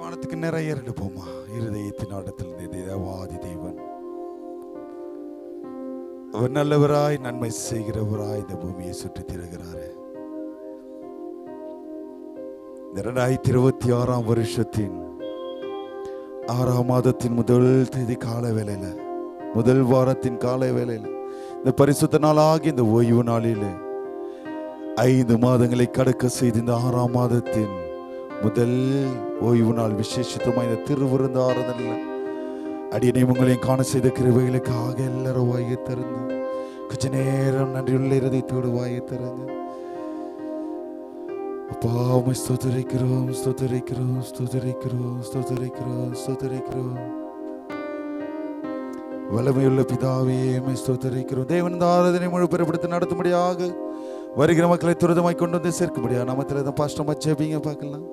வானத்துக்கு நிறைய எடுப்போமா. இருதயத்தின் ஆழத்தில் தேவாதி தேவன் அவர் நல்லவராய் நன்மை செய்கிறவராய் இந்த பூமியை சுற்றி திரிகிறாரு. 2026 வருஷத்தின் 6ஆம் மாதத்தின் முதல் தேதி கால வேளையில, முதல் வாரத்தின் கால வேளையில, இந்த பரிசுத்த நாளாகி இந்த ஓய்வு நாளில் 5 மாதங்களை கடக்க செய்து இந்த 6ஆம் மாதத்தின் முதல் ஓய்வு நாள் விசேஷத்துமாய் இந்த திருவிருந்து ஆறுதலில் அடியனை உங்களையும் காண செய்த கிருபைகளுக்காக எல்லாரும் வாயை திறந்து கொஞ்ச நேரம் நன்றியுள்ள இருதயத்தோடு வாயை திறங்க. அப்பா உம்மை ஸ்தோத்திரிக்கிறோம், ஸ்தோத்திரிக்கிறோம், ஸ்தோத்திரிக்கிறோம், ஸ்தோத்திரிக்கிறோம், ஸ்தோத்திரிக்கிறோம். வல்லமையுள்ள பிதாவே உம்மை ஸ்தோத்திரிக்கிறோம். தேவன் இந்த ஆராதனை முழு பெறப்படுத்தி நடத்தும்படியாக வருகிற மக்களை துரிதமாய் கொண்டு வந்து சேர்க்கும்படியாக நாமத்தில் தான் பாஸ்டமா ஜெபிங்க பார்க்கலாம்.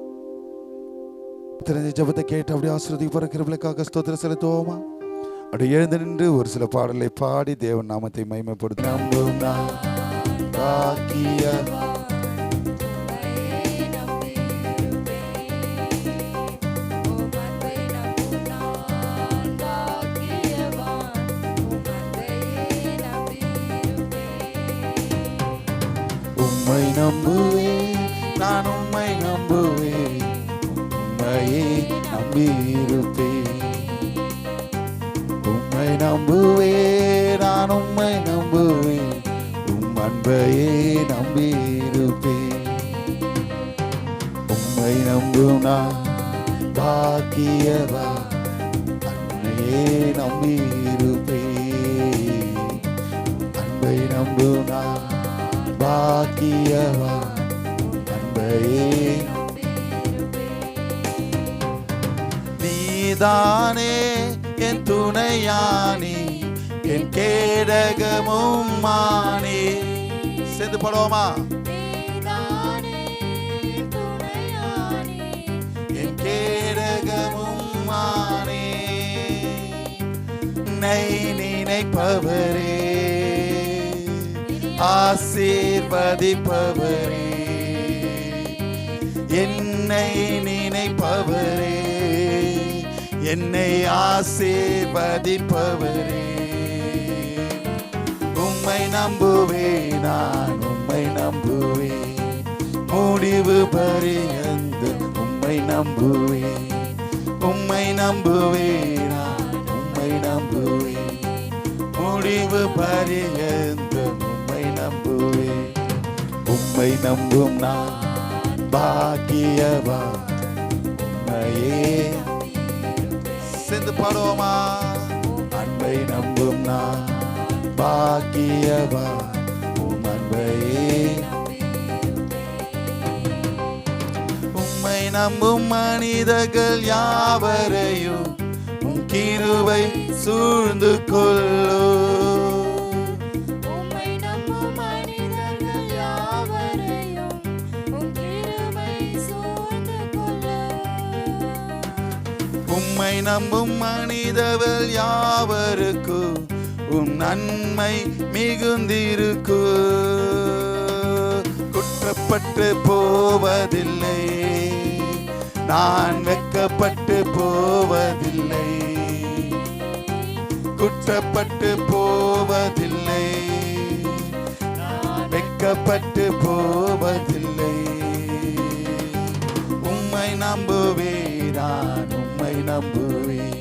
தெரிஞ்ச ஜபத்தை கேட்டு அப்படியே ஆசீர்வதிக்க கிருபைக்காக ஸ்தோத்திரம் செலுத்துவோமா. அப்படி எழுந்து நின்று ஒரு சில பாடலை பாடி தேவன் நாமத்தை மகிமைப்படுத்தி நம்பும் நான் பாக்கியவான். உம்மை நம்புவேன், நான் உம்மை நம்புவேன், உம்மையே நம்பியிருப்பேன். உம்மை நம்புவேன், நான் உம்மை நம்புவேன், உம் அன்பையே நம்பியிருப்பேன். உம்மை நம்பும் நான் பாக்கியவான், அன்னையே நம்பியிருப்பேன். அன்பை நம்பும் நான் பாக்கியவான், அன்பையே நீதானே என் துணையானி, என் கேடகமும் மானே. சேர்ந்து பாடுவோமா. என் கேடகமும் மானே, என்னை நினைப்பவரே, ஆசீர்வதிப்பவரே, என்னை நினைப்பவரே, என்னை ஆசீர்வதிப்பவரே. உம்மை நம்புவேன், நான் உம்மை நம்புவேன், முடிவு பரியந்த உம்மை நம்புவேன். உம்மை நம்புவேன், நான் உம்மை நம்புவேன், முடிவு பரியந்த உம்மை நம்புவேன். உம்மை நம்பும் நான் பாக்கியவான், உம்மையே சேர்ந்து பாடுவோமா. அன்பை நம்பும் நான் பாக்கியவான், உம் அன்பையே. உம்மை நம்பும் மனிதர்கள் யாவரையும் உம் கிருபை சூழ்ந்து கொள்ளும். உம்மை நம்பும் மனிதர்கள் யாவருக்கும் உம் நன்மை மிகுந்திருக்கு. குற்றப்பட்டு போவதில்லை, நான் வெட்கப்பட்டு போவதில்லை. குற்றப்பட்டு போவதில்லை, நான் வெட்கப்பட்டு போவதில்லை. உம்மை நம்புவேன், நான் உம்மை நம்புவேன்,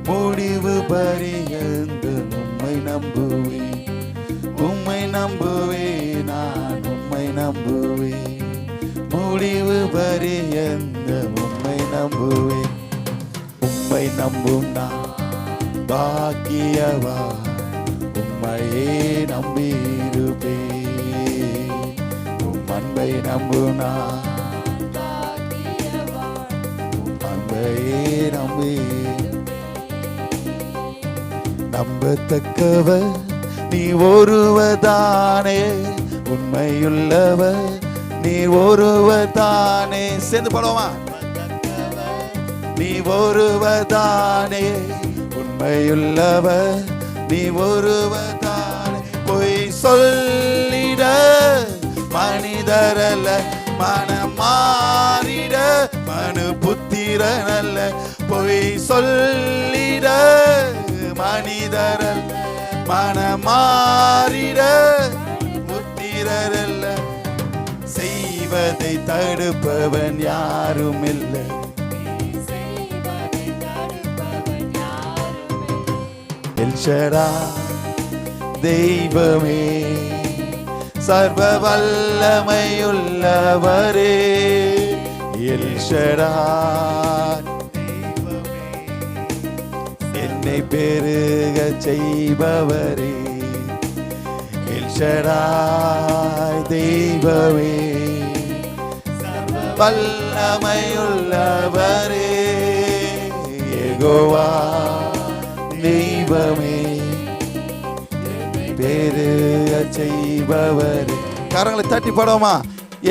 முடிவு பரியந்த உம்மை நம்புவேன். உம்மை நம்புவேன், நான் உம்மை நம்புவேன், முடிவு பரியந்த உம்மை நம்புவேன். உம்மை நம்பும் நான் பாக்கியவான், உம்மையே நம்பியிருப்பேன். உம் அன்பை நம்பும் நான் நம்பி. நம்பத்தக்கவர் நீ ஒருவதானே, உண்மையுள்ளவர் நீ ஒருவதானே. சேர்ந்து பாடுவோமா. நீ ஒருவதானே, உண்மையுள்ளவர் நீ ஒருவதானே. பொய் சொல்லிட மனிதரல்ல, மனம் மாறிட மனு புத்தி புத்திரனல்ல, பொய் சொல்லிட மனிதரல்ல, மனமாறிட புத்திரரல்ல, செய்வதை தடுப்பவன் யாரும் இல்லை. எல்ஷடாய் தெய்வமே, சர்வ வல்லமையுள்ளவரே, எல்ஷடாய் தெய்வமே, என்னை பெருக செய்பவரே, எல்ஷடாய் தெய்வமே, சர்வ வல்லமையுள்ளவரே, யெகோவா தெய்வமே, பெருக செய்பவரே. கரங்களை தட்டி பாடுவோமா?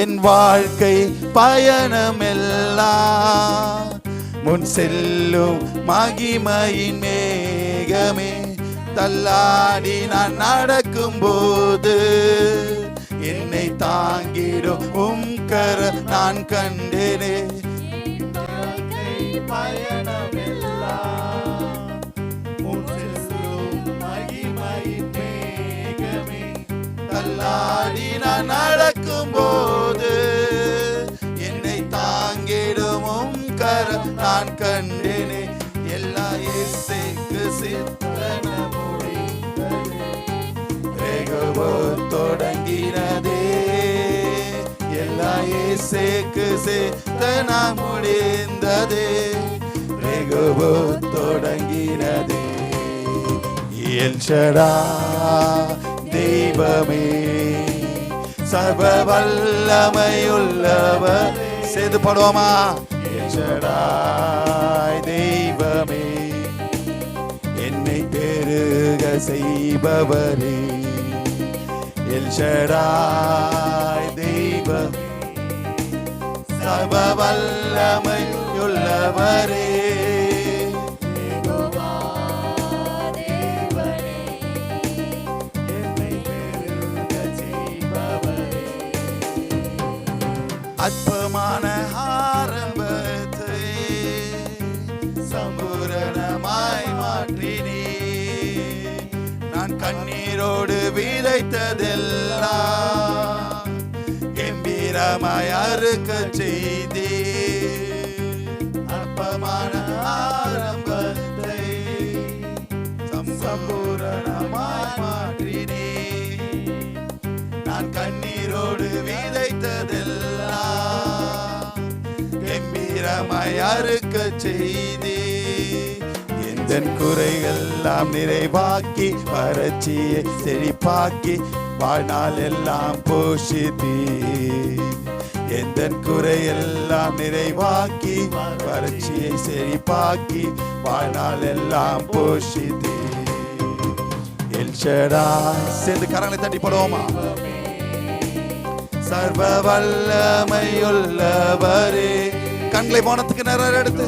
என் வாழ்க்கை பயணமெல்லாம் முன் செல்லும் மகிமையின் மேகமே, தள்ளாடி நான் நடக்கும் போது என்னை தாங்கிடும் உம் கர நான் கண்டேனே. தள்ளாடி நான் நடக்கும் போது என்னை தாங்கிடும் உம் கரம் நான் கண்டேனே. எல்லா இயேசுக்கு சித்தன முடிந்ததே, தொடங்கினதே. எல்லா இயேசுக்கு சித்தன முடிந்ததே, தொடங்கினதே. எல்ஷடாய் தெய்வமே, சர்வ வல்லமையுள்ளவர். சேர்ந்து பாடுவோமா? எல்ஷடாய் தெய்வமே, என்னை பெருக செய்பவரே, எல்ஷடாய் தெய்வமே, சர்வ வல்லமையுள்ளவரே, அற்பமான ஆரம்பத்தை சம்பூரணமாய் மாற்றினே. நான் கண்ணீரோடு விதைத்ததெல்லாம் கம்பீரமாய் அறுக்க செய்தே. அற்பமான ஆரம்பத்தை சம்பூரணமாய் மாற்றினே. நான் கண்ணீரோடு விதைத்ததெல்லாம் கம்பீரமாய் அறுக்க செய்தே. எந்தன் குறைகள் எல்லாம் நிறைவாக்கி, வறட்சியை செழிப்பாக்கி, வாழ்நாள் எல்லாம் போஷித்தீ. எந்தன் குறையெல்லாம் நிறைவாக்கி, வறட்சியை செழிப்பாக்கி, வாழ்நாள் எல்லாம் போஷித்தீ. எல்ஷடாய். சேர்ந்து கரங்களை தட்டி போடுவோமா? சர்வ வல்லமையுள்ளவரே. கண்களை மௌனத்துக்கு நேரம் எடுத்து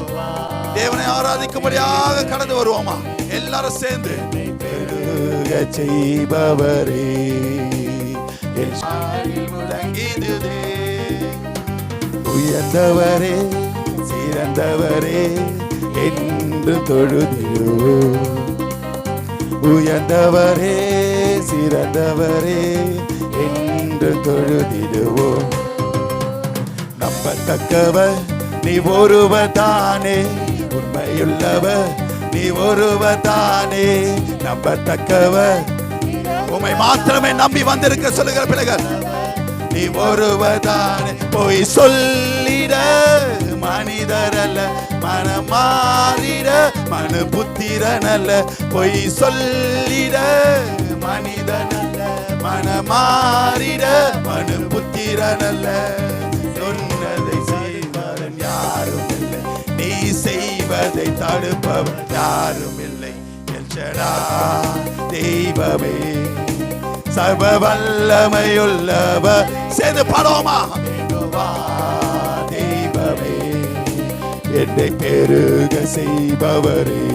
தேவனை ஆராதிக்கும்படியாக கடந்து வருவோமா? எல்லாரும் சேர்ந்து. பெருக செய்பவரே, முழங்கிடுதே. உயர்ந்தவரே, சிறந்தவரே என்று தொழுதிடுவோம். உயர்ந்தவரே, சிறந்தவரே என்று தொழுதிடுவோம். நம்பத்தக்கவர் நீ ஒருவர் தானே, உண்மையுள்ளவர் நீ ஒருவர் தானே. நம்பத்தக்கவர், உம்மை மாத்திரமே நம்பி வந்திருக்க சொல்லுகிற பிள்ளைகள், நீ ஒருவர் தானே. போய் சொல்லிட மனிதரல்ல, மனமாறிட மனு புத்திரனல்ல. பொய் சொல்லிட மனிதனல்ல, மனமாறிட மனு புத்திரனல்ல. சொன்னதை செய்வன் யாரும் இல்லை, நீ செய்வதை தடுப்பவன் யாரும் இல்லை. எல்ஷடாய் தெய்வமே, சர்வ வல்லமையுள்ளவர். சேர்ந்து பாடுவோமா? தெய்வமே, என்னை பெருக செய்பவரே,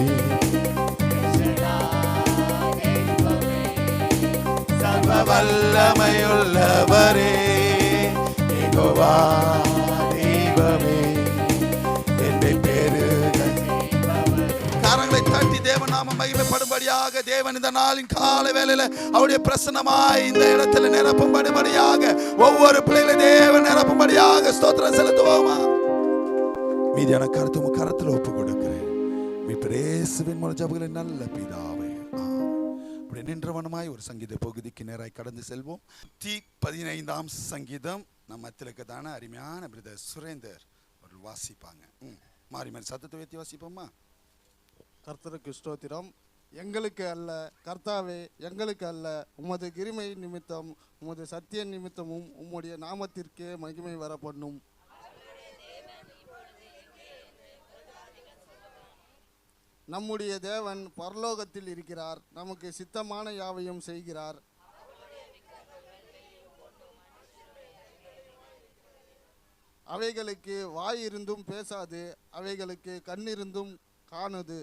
சர்வ வல்லமையுள்ளவரே. யெகோவா தெய்வமே, என்னை நாமம் மகிமைப்படும்படியாக தேவன் இந்த நாளின் காலை வேளையில அவருடைய பிரசன்னமாய் இந்த இடத்துல நிரப்பும்படியாக ஒவ்வொரு பிள்ளைகளை தேவன் நிரப்பும்படியாக ஸ்தோத்திரம் செலுத்துவோமா. மீதியான கருத்து உங்க கரத்துல ஒப்பு கொடுக்கிறேன். இயேசுவின் மூலம் ஜெபங்களை நல்ல பிதாவே. அப்படி நின்றவனமாய் ஒரு சங்கீத பகுதிக்கு நேராய் கடந்து செல்வோம். 15ஆம் சங்கீதம் நம்ம மத்தியிலக்கதான அருமையான பிரதர் சுரேந்தர் அவர்கள் வாசிப்பாங்க. மாறி மாறி சத்தத்தை உயர்த்தி வாசிப்போமா. கர்த்தருக்கு ஸ்தோத்திரம். எங்களுக்கு அல்ல கர்த்தாவே, எங்களுக்கு அல்ல, உமது கிருமை நிமித்தம் உமது சத்திய நிமித்தமும் உம்முடைய நாமத்திற்கே மகிமை வரப்பண்ணும். நம்முடைய தேவன் பரலோகத்தில் இருக்கிறார், நமக்கு சித்தமான யாவையும் செய்கிறார். அவைகளுக்கு வாய் இருந்தும் பேசாது, அவைகளுக்கு கண்ணிருந்தும் காணுது.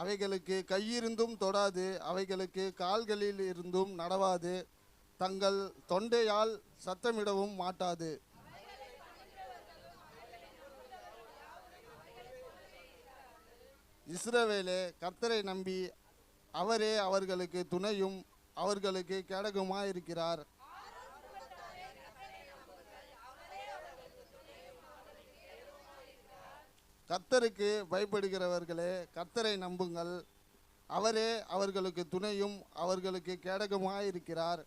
அவைகளுக்கு கையிருந்தும் தொடாது, அவைகளுக்கு கால்களில் இருந்தும் நடவாது, தங்கள் தொண்டையால் சத்தமிடவும் மாட்டாது. இஸ்ரவேலே, கர்த்தரை நம்பி அவரே அவர்களுக்கு துணையும் அவர்களுக்கு கேடகமாயிருக்கிறார். கர்த்தருக்கு பயப்படுகிறவர்களே, கர்த்தரை நம்புங்கள், அவரே அவர்களுக்கு துணையும் அவர்களுக்கு கேடகமாயிருக்கிறார்.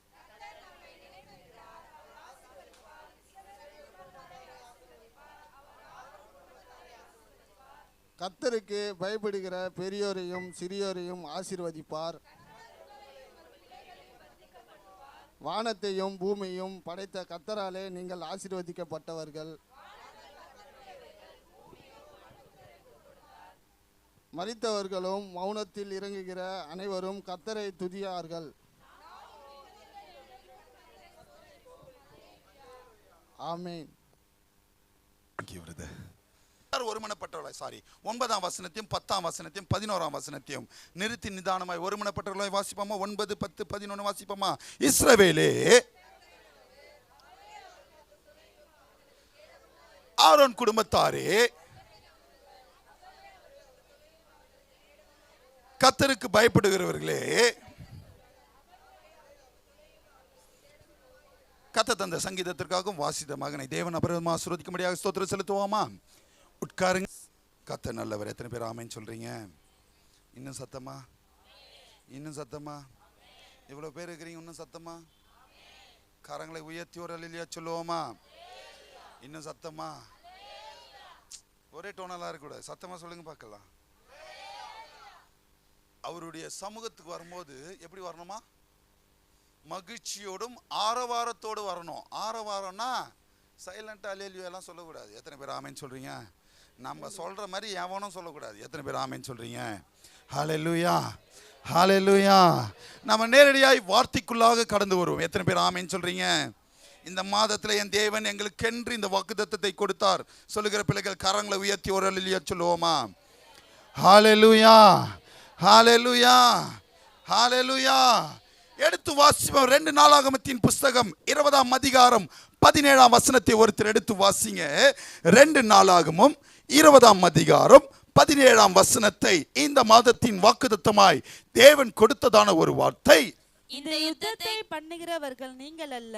கர்த்தருக்கு பயப்படுகிற பெரியோரையும் சிறியோரையும் ஆசீர்வதிப்பார். வானத்தையும் பூமியையும் படைத்த கர்த்தராலே நீங்கள் ஆசீர்வதிக்கப்பட்டவர்கள். மரித்தவர்களும் மௌனத்தில் இறங்குகிற அனைவரும் கர்த்தரை துதியார்கள். ஆமென். ஒருமனப்பட்டவர்களாய் 9ஆம் வசனத்தையும் 10ஆம் வசனத்தையும் 11ஆம் வசனத்தையும் நிறுத்தி நிதானமாய் ஒருமனப்பட்டவர்களாய் வாசிப்போமா. 9, 10, 11 வாசிப்போமா. இஸ்ரவேலே, ஆரோன் குடும்பத்தாரே, கர்த்தருக்கு பயப்படுகிறவர்களே, கர்த்தர் தந்த சங்கீதத்திற்காகவும் வாசித்த மகனை தேவன் அபரிதமாக ஆசீர்வதிக்கும்படியாக ஸ்தோத்திரம் செலுத்துவோமா. உட்காருங்க. கர்த்தர் நல்லவர். எத்தனை பேர் ஆமென் சொல்றீங்க? இன்னும் சத்தமா, இன்னும் சத்தமா. எவ்வளவு பேர் இருக்கிறீங்க? இன்னும் சத்தமா. கரங்களை உயர்த்தி ஒரு அல்லேலூயா சொல்லுவோமா. இன்னும் சத்தமா. ஒரே டோனலா இருக்கக்கூடாது, சத்தமா சொல்லுங்க பார்க்கலாம். அவருடைய சமூகத்துக்கு வரும்போது எப்படி வரணுமா? மகிழ்ச்சியோடும் ஆரவாரத்தோடு வரணும். ஆரவாரம்னா சைலண்டா அல்லேலூயா எல்லாம் சொல்லக்கூடாது. எத்தனை பேர் ஆமென் சொல்றீங்க? நம்ம சொல்ற மாதிரி எவனும் சொல்லக்கூடாது. எத்தனை பேர் ஆமென் சொல்றீங்க? ஹல்லேலூயா, ஹல்லேலூயா. நம்ம நேரடியாய் வார்த்தைக்குள்ளாக கடந்து வருவோம். எத்தனை பேர் ஆமென் சொல்றீங்க? இந்த மாதத்துல என் தேவன் எங்களுக்கென்று இந்த வாக்குத்தத்தத்தை கொடுத்தார் சொல்லுகிற பிள்ளைகள் கரங்களை உயர்த்தி ஒரு அல்லேலூயா சொல்லுவோமா. ஹல்லேலூயா, ஹல்லேலூயா, ஹல்லேலூயா. எடுத்து வாசிப்போம். 2 நாளாகமத்தின் புஸ்தகம் 20ஆம் அதிகாரம் 17ஆம் வசனத்தை ஒருத்தர் எடுத்து வாசிங்க. 2 நாளாகமும் 20ஆம் அதிகாரம் 17ஆம் வசனத்தை இந்த மாதத்தின் வாக்குத்தத்தமாய் தேவன் கொடுத்ததான ஒரு வார்த்தை. இந்த யுத்தத்தை பண்ணுகிறவர்கள் நீங்கள் அல்ல.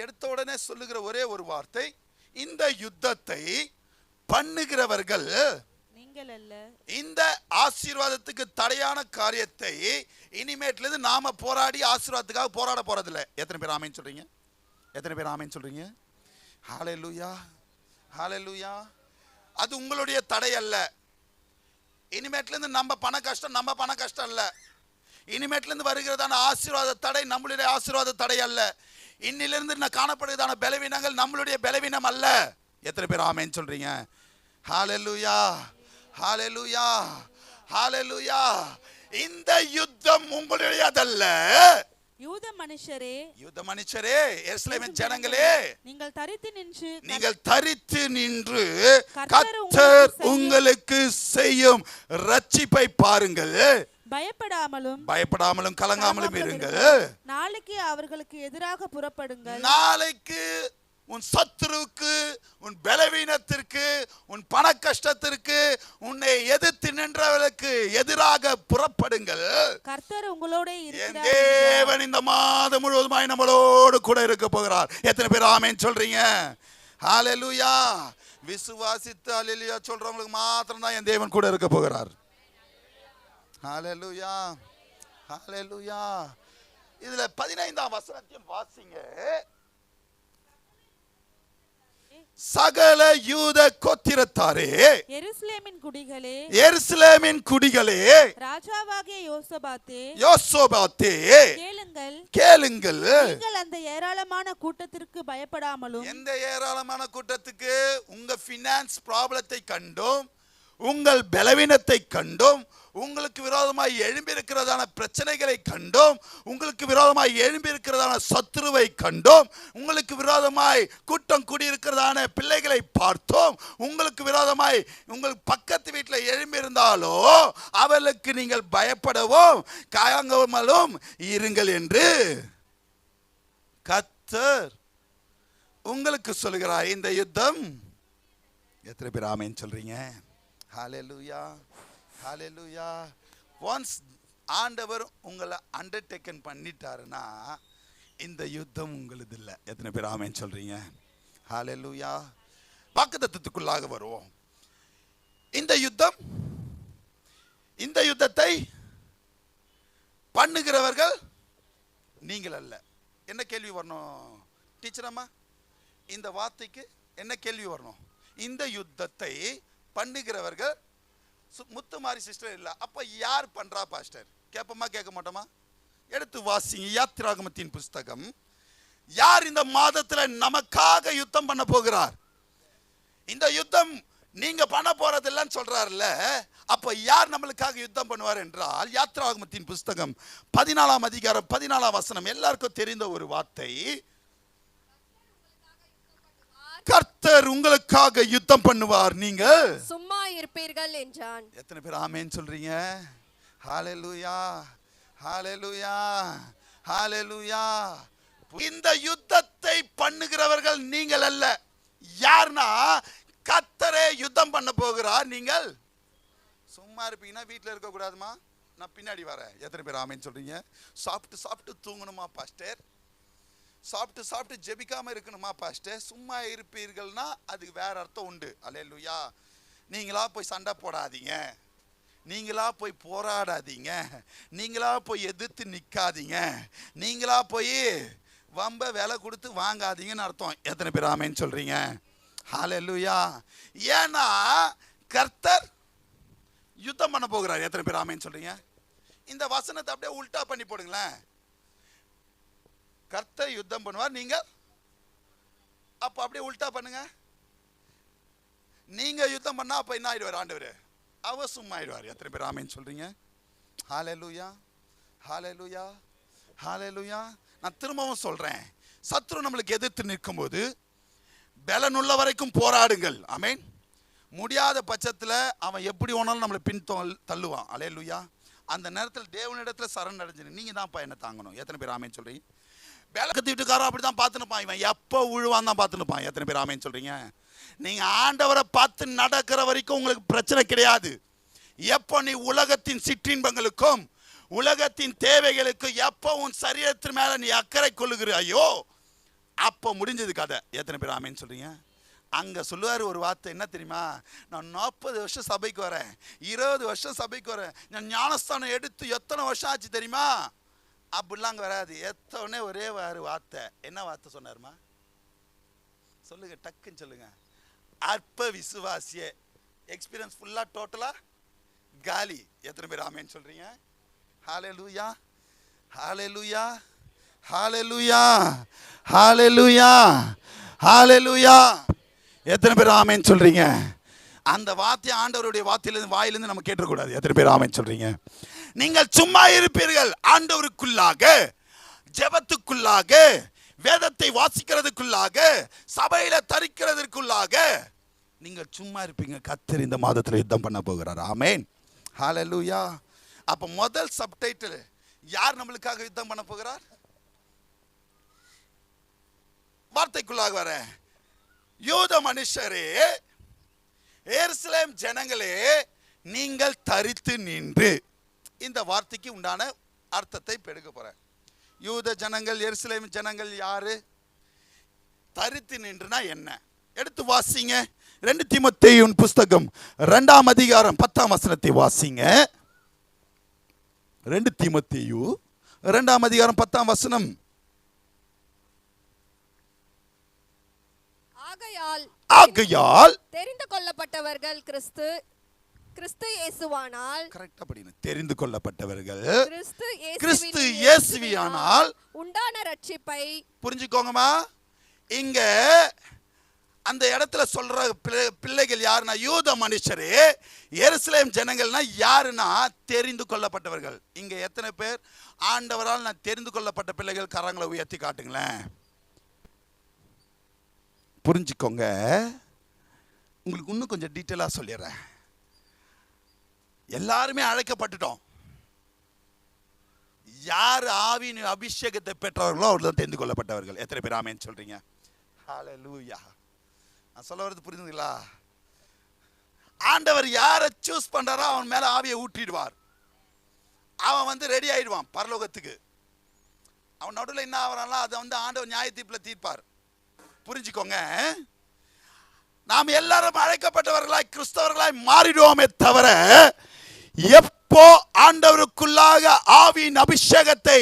எடுத்த உடனே சொல்லுகிற ஒரே ஒரு வார்த்தை, இந்த யுத்தத்தை பண்ணுகிறவர்கள் நீங்கள் அல்ல. இந்த ஆசீர்வாதத்துக்கு தடையான காரியத்தை இனிமேட்ல இருந்து நாம போராடி ஆசீர்வாதத்துக்காக போராட போறதில்ல. எத்தனை பேர் ஆமென் சொல்றீங்க? எத்தனை பேர் ஆமென் சொல்றீங்க? ஹல்லேலூயா, ஹல்லேலூயா. அது உங்களுடைய தடை அல்ல. இனிமேட்ல இருந்து நம்ம பண கஷ்டம் இல்ல. இனிமேட்ல இருந்து வருகிறதான ஆசீர்வாத தடை நம்மளுடைய ஆசீர்வாத தடை அல்ல. இன்னிலிருந்து காணப்படுகிறதான பலவீனங்கள் நம்மளுடைய பலவீனம் அல்ல. எத்தனை பேர் ஆமென் சொல்றீங்க? ஹல்லேலூயா, ஹல்லேலூயா, ஹல்லேலூயா. இந்த யுத்தம் உங்களுடையதல்ல. யூத மனுஷரே, எருசலேமின் ஜனங்களே, நீங்கள் தரித்து நின்று கர்த்தர் உங்களுக்கு செய்யும் ரட்சிப்பை பாருங்கள். பயப்படாமலும் கலங்காமலும் இருங்கள். நாளைக்கு அவர்களுக்கு எதிராக புறப்படுங்கள். நாளைக்கு உன் சத்துருவுக்கு, உன் பலவீனத்திற்கு, உன் பண கஷ்டத்திற்கு, உன்னை எதிர்த்து நின்றவர்களுக்கு எதிராக புறப்படுங்கள். கர்த்தர் உங்களோட என் இருக்கிறார் தேவன் இந்த மாதம் முழுவதுமாய் நம்மளோடு கூட இருக்க போகிறார். எத்தனை பேர் ஆமென் சொல்றீங்க? ஹalleluya. விசுவாசித்து ஹalleluya சொல்றவங்களுக்கு மாத்திரம் தான் என் தேவன் கூட இருக்க போகிறார். ஹalleluya, ஹalleluya. இதுல 15ஆம் வசனத்தையும் வாசிங்க. சகல யூத கோத்திரத்தாரே, எருசலேமின் குடிகளே, எருசலேமின் குடிகளே, ராஜாவாகிய யோசபாத்தே, கேளுங்கள், கேளுங்கள். நீங்கள் அந்த ஏராளமான கூட்டத்திற்கு பயப்படாமலும், எந்த ஏராளமான கூட்டத்துக்கு? உங்க ஃபினான்ஸ் ப்ராப்ளத்தை கண்டும், உங்கள் பலவீனத்தை கண்டும், உங்களுக்கு விரோதமாய் எழும்பியிருக்கிறதான பிரச்சனைகளை கண்டும், உங்களுக்கு விரோதமாய் எழும்பியிருக்கிறதான சத்துருவை கண்டும், உங்களுக்கு விரோதமாய் கூட்டம் கூடியிருக்கிறதான பிள்ளைகளை பார்த்தோம், உங்களுக்கு விரோதமாய் உங்கள் பக்கத்து வீட்டில் எழும்பியிருந்தாலோ அவர்களுக்கு நீங்கள் பயப்படவும் கலங்காமலும் இருங்கள் என்று கர்த்தர் உங்களுக்கு சொல்கிறார். இந்த யுத்தம் எத்தனை பேர் ஆமென் சொல்றீங்க? ஹalleluya, ஹalleluya. ஒன்ஸ் ஆண்டவர் உங்களை அண்டர்டேக்கன் பண்ணிட்டாருன்னா இந்த யுத்தம் உங்களுது இல்லை. எத்தனை பேர் ஆமென் சொல்றீங்க? ஹalleluya. வாக்குத்தத்தத்துக்குள்ளாக வருவோம். இந்த யுத்தத்தை பண்ணுகிறவர்கள் நீங்கள் அல்ல. என்ன கேள்வி வரணும் டீச்சர் அம்மா? இந்த வார்த்தைக்கு என்ன கேள்வி வரணும்? இந்த யுத்தத்தை பண்ணுகிறவர்கள் முத்துமாரி சிஸ்டர் இல்ல. அப்ப யார் பண்றா பாஸ்டர்? கேப்பமா கேட்க மாட்டோமா? எடுத்து வாசிங்க யாத்திராகமத்தின் புஸ்தகம். யார் இந்த மாதத்துல நமக்காக யுத்தம் பண்ண போகிறார்? இந்த யுத்தம் நீங்க பண்ண போறது இல்லைன்னு சொல்றாருல்ல, அப்ப யார் நம்மளுக்காக யுத்தம் பண்ணுவார் என்றால் யாத்திராகமத்தின் புஸ்தகம் 14ஆம் அதிகாரம் 14ஆம் வசனம். எல்லாருக்கும் தெரிந்த ஒரு வார்த்தை. கர்த்தர் உங்களுக்காக யுத்தம் பண்ணுவார், நீங்க சும்மா இருப்பீர்கள் என்றான். எத்தனை பேர் ஆமென் சொல்றீங்க? ஹalleluya, ஹalleluya, ஹalleluya. இந்த யுத்தத்தை பண்ணுகிறவர்கள் நீங்கள் அல்ல. யார்னா கர்த்தரே யுத்தம் பண்ண போகிறார். நீங்கள் சும்மா இருப்பீங்கன்னா வீட்டில் இருக்க கூடாதுமா. நான் பின்னாடி வரேன். எத்தனை பேர் ஆமென் சொல்றீங்க? சாப்பிட்டு சாப்பிட்டு தூங்கணுமா பாஸ்டர்? சாப்பிட்டு ஜெபிக்காம இருக்கணுமா பாஸ்டர்? சும்மா இருப்பீர்கள்னா அதுக்கு வேற அர்த்தம் உண்டு. அல்லேலூயா. நீங்களா போய் சண்டை போடாதீங்க, நீங்களா போய் போராடாதீங்க, நீங்களா போய் எதிர்த்து நிக்காதீங்க, நீங்களா போய் வம்ப விலை கொடுத்து வாங்காதீங்கன்னு அர்த்தம். எத்தனை பேர் ஆமென் சொல்றீங்க? ஹalleluya. ஏன்னா கர்த்தர் யுத்தம் பண்ண போகிறார். எத்தனை பேர் ஆமென் சொல்றீங்க? இந்த வசனத்தை அப்படியே உல்டா பண்ணி போடுங்களேன். கர்த்தர் யுத்தம் பண்ணுவார், நீங்க அப்ப அப்படியே உல்டா பண்ணுங்க. நீங்க யுத்தம் பண்ணா அப்ப என்ன ஆயிடுவார் ஆண்டவர்? அவர் சும்மா ஆயிடுவார். எத்தனை பேர் ஆமென் சொல்றீங்க? ஹalleluya, ஹalleluya, ஹalleluya. நான் திரும்பவும் சொல்றேன், சத்துரு நம்மளுக்கு எதிர்த்து நிற்கும் போது பலனுள்ள வரைக்கும் போராடுங்கள். ஆமென். முடியாத பட்சத்தில் அவன் எப்படி வேணாலும் நம்மளை பின் தள்ளுவான். ஹalleluya. அந்த நேரத்தில் தேவனிடத்துல சரண் அடைஞ்சு நீங்க தான் என்ன தாங்கணும். எத்தனை பேர் ஆமென் சொல்றீங்க? விளக்கத்து வீட்டுக்காரன் அப்படிதான் பார்த்துனுப்பான். இவன் எப்போ உழுவான் தான் பார்த்துனுப்பான். எத்தனை பேர் ஆமென் சொல்றீங்க? நீங்க ஆண்டவரை பார்த்து நடக்கிற வரைக்கும் உங்களுக்கு பிரச்சனை கிடையாது. எப்போ நீ உலகத்தின் சிற்றின்பங்களுக்கும் உலகத்தின் தேவைகளுக்கும் எப்போ உன் சரீரத்தின் மேல நீ அக்கறை கொள்ளுகிறாயோ அப்போ முடிஞ்சது கதை. எத்தனை பேர் ஆமென் சொல்றீங்க? அங்க சொல்லுவார் ஒரு வார்த்தை, என்ன தெரியுமா? நான் 40 வருஷம் சபைக்கு வரேன், 20 வருஷம் சபைக்கு வரேன், நான் ஞானஸ்தானம் எடுத்து எத்தனை வருஷம் ஆச்சு தெரியுமா? அப்படிலாம் அங்கே வராது. எத்தனை ஒரே வார்த்தை. என்ன வார்த்தை சொன்னாருமா? சொல்லுங்க, டக்குன்னு சொல்லுங்க. அற்ப விசுவாசிய. எக்ஸ்பீரியன்ஸ் ஃபுல்லா டோட்டலா காலி. எத்தனை பேர் ஆமென் சொல்றீங்க? ஹalleluya, ஹalleluya, ஹalleluya, ஹalleluya, ஹalleluya. எத்தனை பேர் ஆமென் சொல்றீங்க? அந்த வார்த்தை ஆண்டவருடைய வாயிலிருந்து நம்ம கேட்டக்கூடாது. எத்தனை பேர் ஆமென் சொல்றீங்க? நீங்கள் சும்மா இருப்பீர்கள். ஆண்டவருக்குள்ளாக, ஜெபத்துக்குள்ளாக, வேதத்தை வாசிக்கிறதுக்குள்ளாக, சபையில தரிக்கிறதுக்குள்ளாக நீங்கள் சும்மா இருப்பீங்க. கர்த்தர் இந்த மாதத்தில் யுத்தம் பண்ண போகிறார். ஆமென், ஹalleluya. அப்ப முதல் சப்டைட்டில், யார் நம்மளுக்காக யுத்தம் பண்ண போகிறார்? வார்த்தைக்குள்ளாக வரேன். யூத மனுஷரே, எருசலேம் ஜனங்களே, நீங்கள் தரித்து நின்று. இந்த வார்த்தைக்கு உண்டான அர்த்தத்தை பெருக போறேன். யூத ஜனங்கள், எருசலேம் ஜனங்கள் யாரு? தரித்து நின்றுனா என்ன? எடுத்து வாசிங்க. 2 தீமோத்தேயுவின் புஸ்தகம் 2ஆம் அதிகாரம் 10ஆம் வசனத்தை வாசிங்க. 2 தீமோத்தேயு 2ஆம் அதிகாரம் 10ஆம் வசனம். ஆகையால் தெரிந்து கொள்ளப்பட்டவர்கள் கிறிஸ்து இயேசுவானால், கரெக்ட்டா படிங்க, தெரிந்து கொள்ளப்பட்டவர்கள் கிறிஸ்து கிறிஸ்து இயேசுவியானால் உண்டான ரட்சிப்பை. புரிஞ்சுக்கோங்கம்மா. இங்க அந்த இடத்துல சொல்ற பிள்ளைகள் யாருன்னா யூத மனுஷரே, எருசலேம் ஜனங்கள்னா யாருன்னா தெரிந்து கொள்ளப்பட்டவர்கள். இங்க எத்தனை பேர் ஆண்டவரால் நான் தெரிந்து கொள்ளப்பட்ட பிள்ளைகள்? கரங்களை உயர்த்தி காட்டுங்களேன். புரிஞ்சுக்கோங்க. உங்களுக்கு இன்னும் கொஞ்சம் டீட்டெயிலா சொல்லிடுறேன். எல்லாருமே அழைக்கப்பட்டுட்டோம். யார் ஆவியின் அபிஷேகத்தை பெற்றவர்களோ அவர்கள் தெரிந்து கொள்ளப்பட்டவர்கள். எத்தனை பேர் ஆமென் சொல்றீங்க? ஹல்லேலூயா. நான் சொல்ல வரது புரியுதுங்களா? ஆண்டவர் யாரை சூஸ் பண்றாரோ அவன் மேல ஆவியை ஊற்றிடுவார். அவன் ரெடி ஆயிடுவான் பரலோகத்துக்கு. அவன் நடுவில் என்ன ஆகிறானோ அதை ஆண்டவர் நியாய தீர்ப்பில் தீர்ப்பார். புரிஞ்சுக்கோங்க. நாம் எல்லாரும் அழைக்கப்பட்டவர்களாய் கிறிஸ்தவர்களாய் மாறிடுவோமே தவிர, எப்போ ஆண்டவருக்குள்ளாக ஆவியின் அபிஷேகத்தை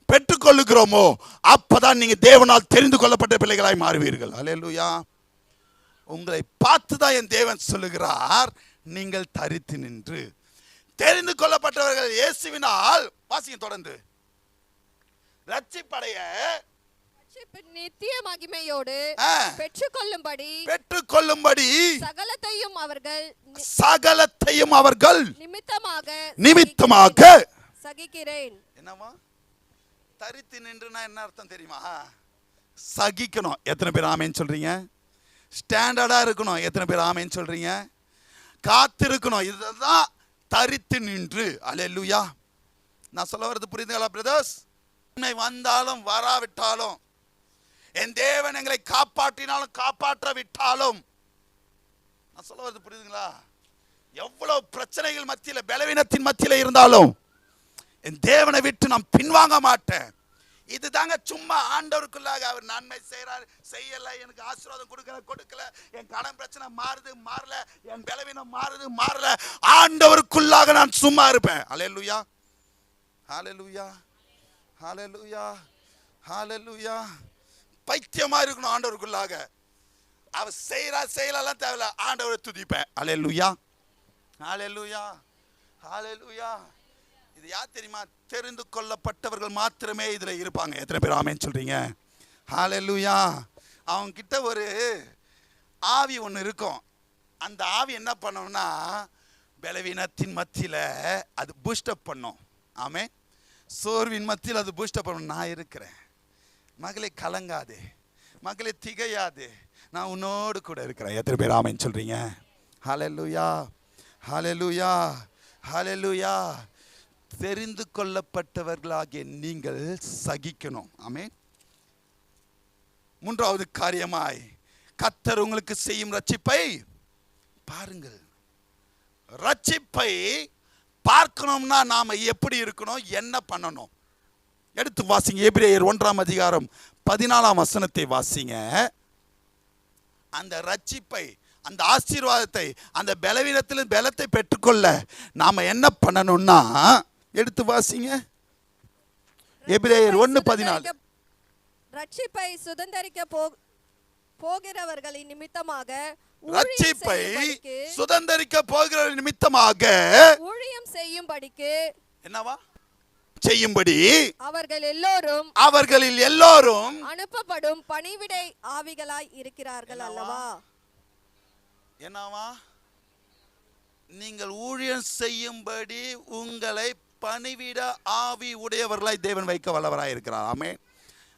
பெற்றுக்கொள்ளுகிறோமோ அப்பதான் நீங்க தேவனால் தெரிந்து கொள்ளப்பட்ட பிள்ளைகளாய் மாறுவீர்கள். அல்லேலூயா. உங்களை பார்த்துதான் என் தேவன் சொல்லுகிறார், நீங்கள் தரித்து நின்று. தெரிந்து கொள்ளப்பட்டவர்கள் இயேசுவினால், வாசிங்க தொடர்ந்து, ரட்சிப்படைய நித்திய மகிமையோடு பெற்றுக்கொள்ளும்படி சகலத்தையும் அவர்கள் நிமித்தமாக சகிக்கிறேன். என்னவா தரித்து நின்றுனா என்ன அர்த்தம் தெரியுமா? சகிக்கணும். எத்தனை பேர் ஆமேன்னு சொல்றீங்க? ஸ்டாண்டர்டா இருக்கணும். எத்தனை பேர் ஆமேன்னு சொல்றீங்க? காத்திருக்கணும். இதுதான் தரித்து நின்று. அல்லேலூயா. நான் சொல்ல வரது புரியுதுங்களா பிரதர்ஸ்? வந்தாலும் வராவிட்டாலும், என் தேவன் எங்களை காப்பாற்றினாலும் காப்பாற்ற விட்டாலும், நான் சொல்ல வரது புரியுதுங்களா? எவ்வளவு பிரச்சனைகள் மத்தியில், பலவீனத்தின் மத்தியில் இருந்தாலும் என் தேவனை விட்டு நான் பின்வாங்க மாட்டேன். இதுதாங்க சும்மா ஆண்டவருக்குள்ளாக அவர் நன்மை செய்யறாரு, செய்யல, எனக்கு ஆசீர்வாதம் கொடுக்கல, என் கடன் பிரச்சனை மாறுது மாறல, என் பலவீனம் மாறுது மாறல, ஆண்டவருக்குள்ளாக நான் சும்மா இருப்பேன். அல்லேலூயா, ஹல்லேலூயா, ஹல்லேலூயா, ஹல்லேலூயா. பைத்தியமா இருக்கணும் ஆண்டவருக்குள்ளாக. அவர் செய்யலாம் தேவையில்ல, ஆண்டவரை துதிப்பேன். அல்லேலூயா, ஹல்லேலூயா, ஹல்லேலூயா. இது யார் தெரியுமா? தெரிந்து கொள்ளப்பட்டவர்கள் மாத்திரமே இதுல இருப்பாங்க. எத்தனை பேர் ஆமென் சொல்றீங்க? ஹல்லேலூயா. அவங்க கிட்ட ஒரு ஆவி ஒன்று இருக்கும். அந்த ஆவி என்ன பண்ணணும்னா, பலவீனத்தின் மத்தியில அது பூஸ்டப் பண்ணும். ஆமே. சோர்வின் மத்தியில் அது பூஸ்டப் பண்ணணும். நான் இருக்கிறேன் மகளே, கலங்காதே மகளே, திகையாதே, நான் உன்னோடு கூட இருக்கிறேன். எத்தனை பேர் ஆமென் சொல்றீங்க? ஹல்லேலூயா, ஹல்லேலூயா, ஹல்லேலூயா. தெரிந்து கொள்ளப்பட்டவர்களாகிய நீங்கள் சகிக்கணும். ஆமென். மூன்றாவது காரியமாய் கர்த்தர் உங்களுக்கு செய்யும் ரட்சிப்பை பாருங்கள். ரட்சிப்பை பார்க்கணும்னா நாம எப்படி இருக்கணும், என்ன பண்ணணும்? எடுத்து வாசிங்க. எபிரேயர் 1ஆம் அதிகாரம் 14ஆம் வசனத்தை வாசிங்க. அந்த ரட்சிப்பை, அந்த ஆசீர்வாதத்தை, அந்த பலவீனத்திலும் பலத்தை பெற்றுக்கொள்ள நாம என்ன பண்ணணும்னா, எடுத்து வாசிங்க. எபிரேயர் 1:14. ரட்சிப்பை சுதந்தரிக்க போகிறவர்களின் நிமித்தமாக, ரட்சிப்பை சுதந்தரிக்க போகிறவர்கள் நிமித்தமாக ஊழியம் செய்யும்படிக்கு, என்னவா செய்யும்படி அவர்களில் எல்லோரும் அனுப்பப்படும் பணிவிடை ஆவிகளாய் இருக்கிறார்கள் அல்லவா? என்னவா? நீங்கள் ஊழியம் செய்யும்படி உங்களை பணிவிட ஆவி உடையவர்களாய் தேவன் வைக்க வல்லவராய் இருக்கிறார். ஆமென்.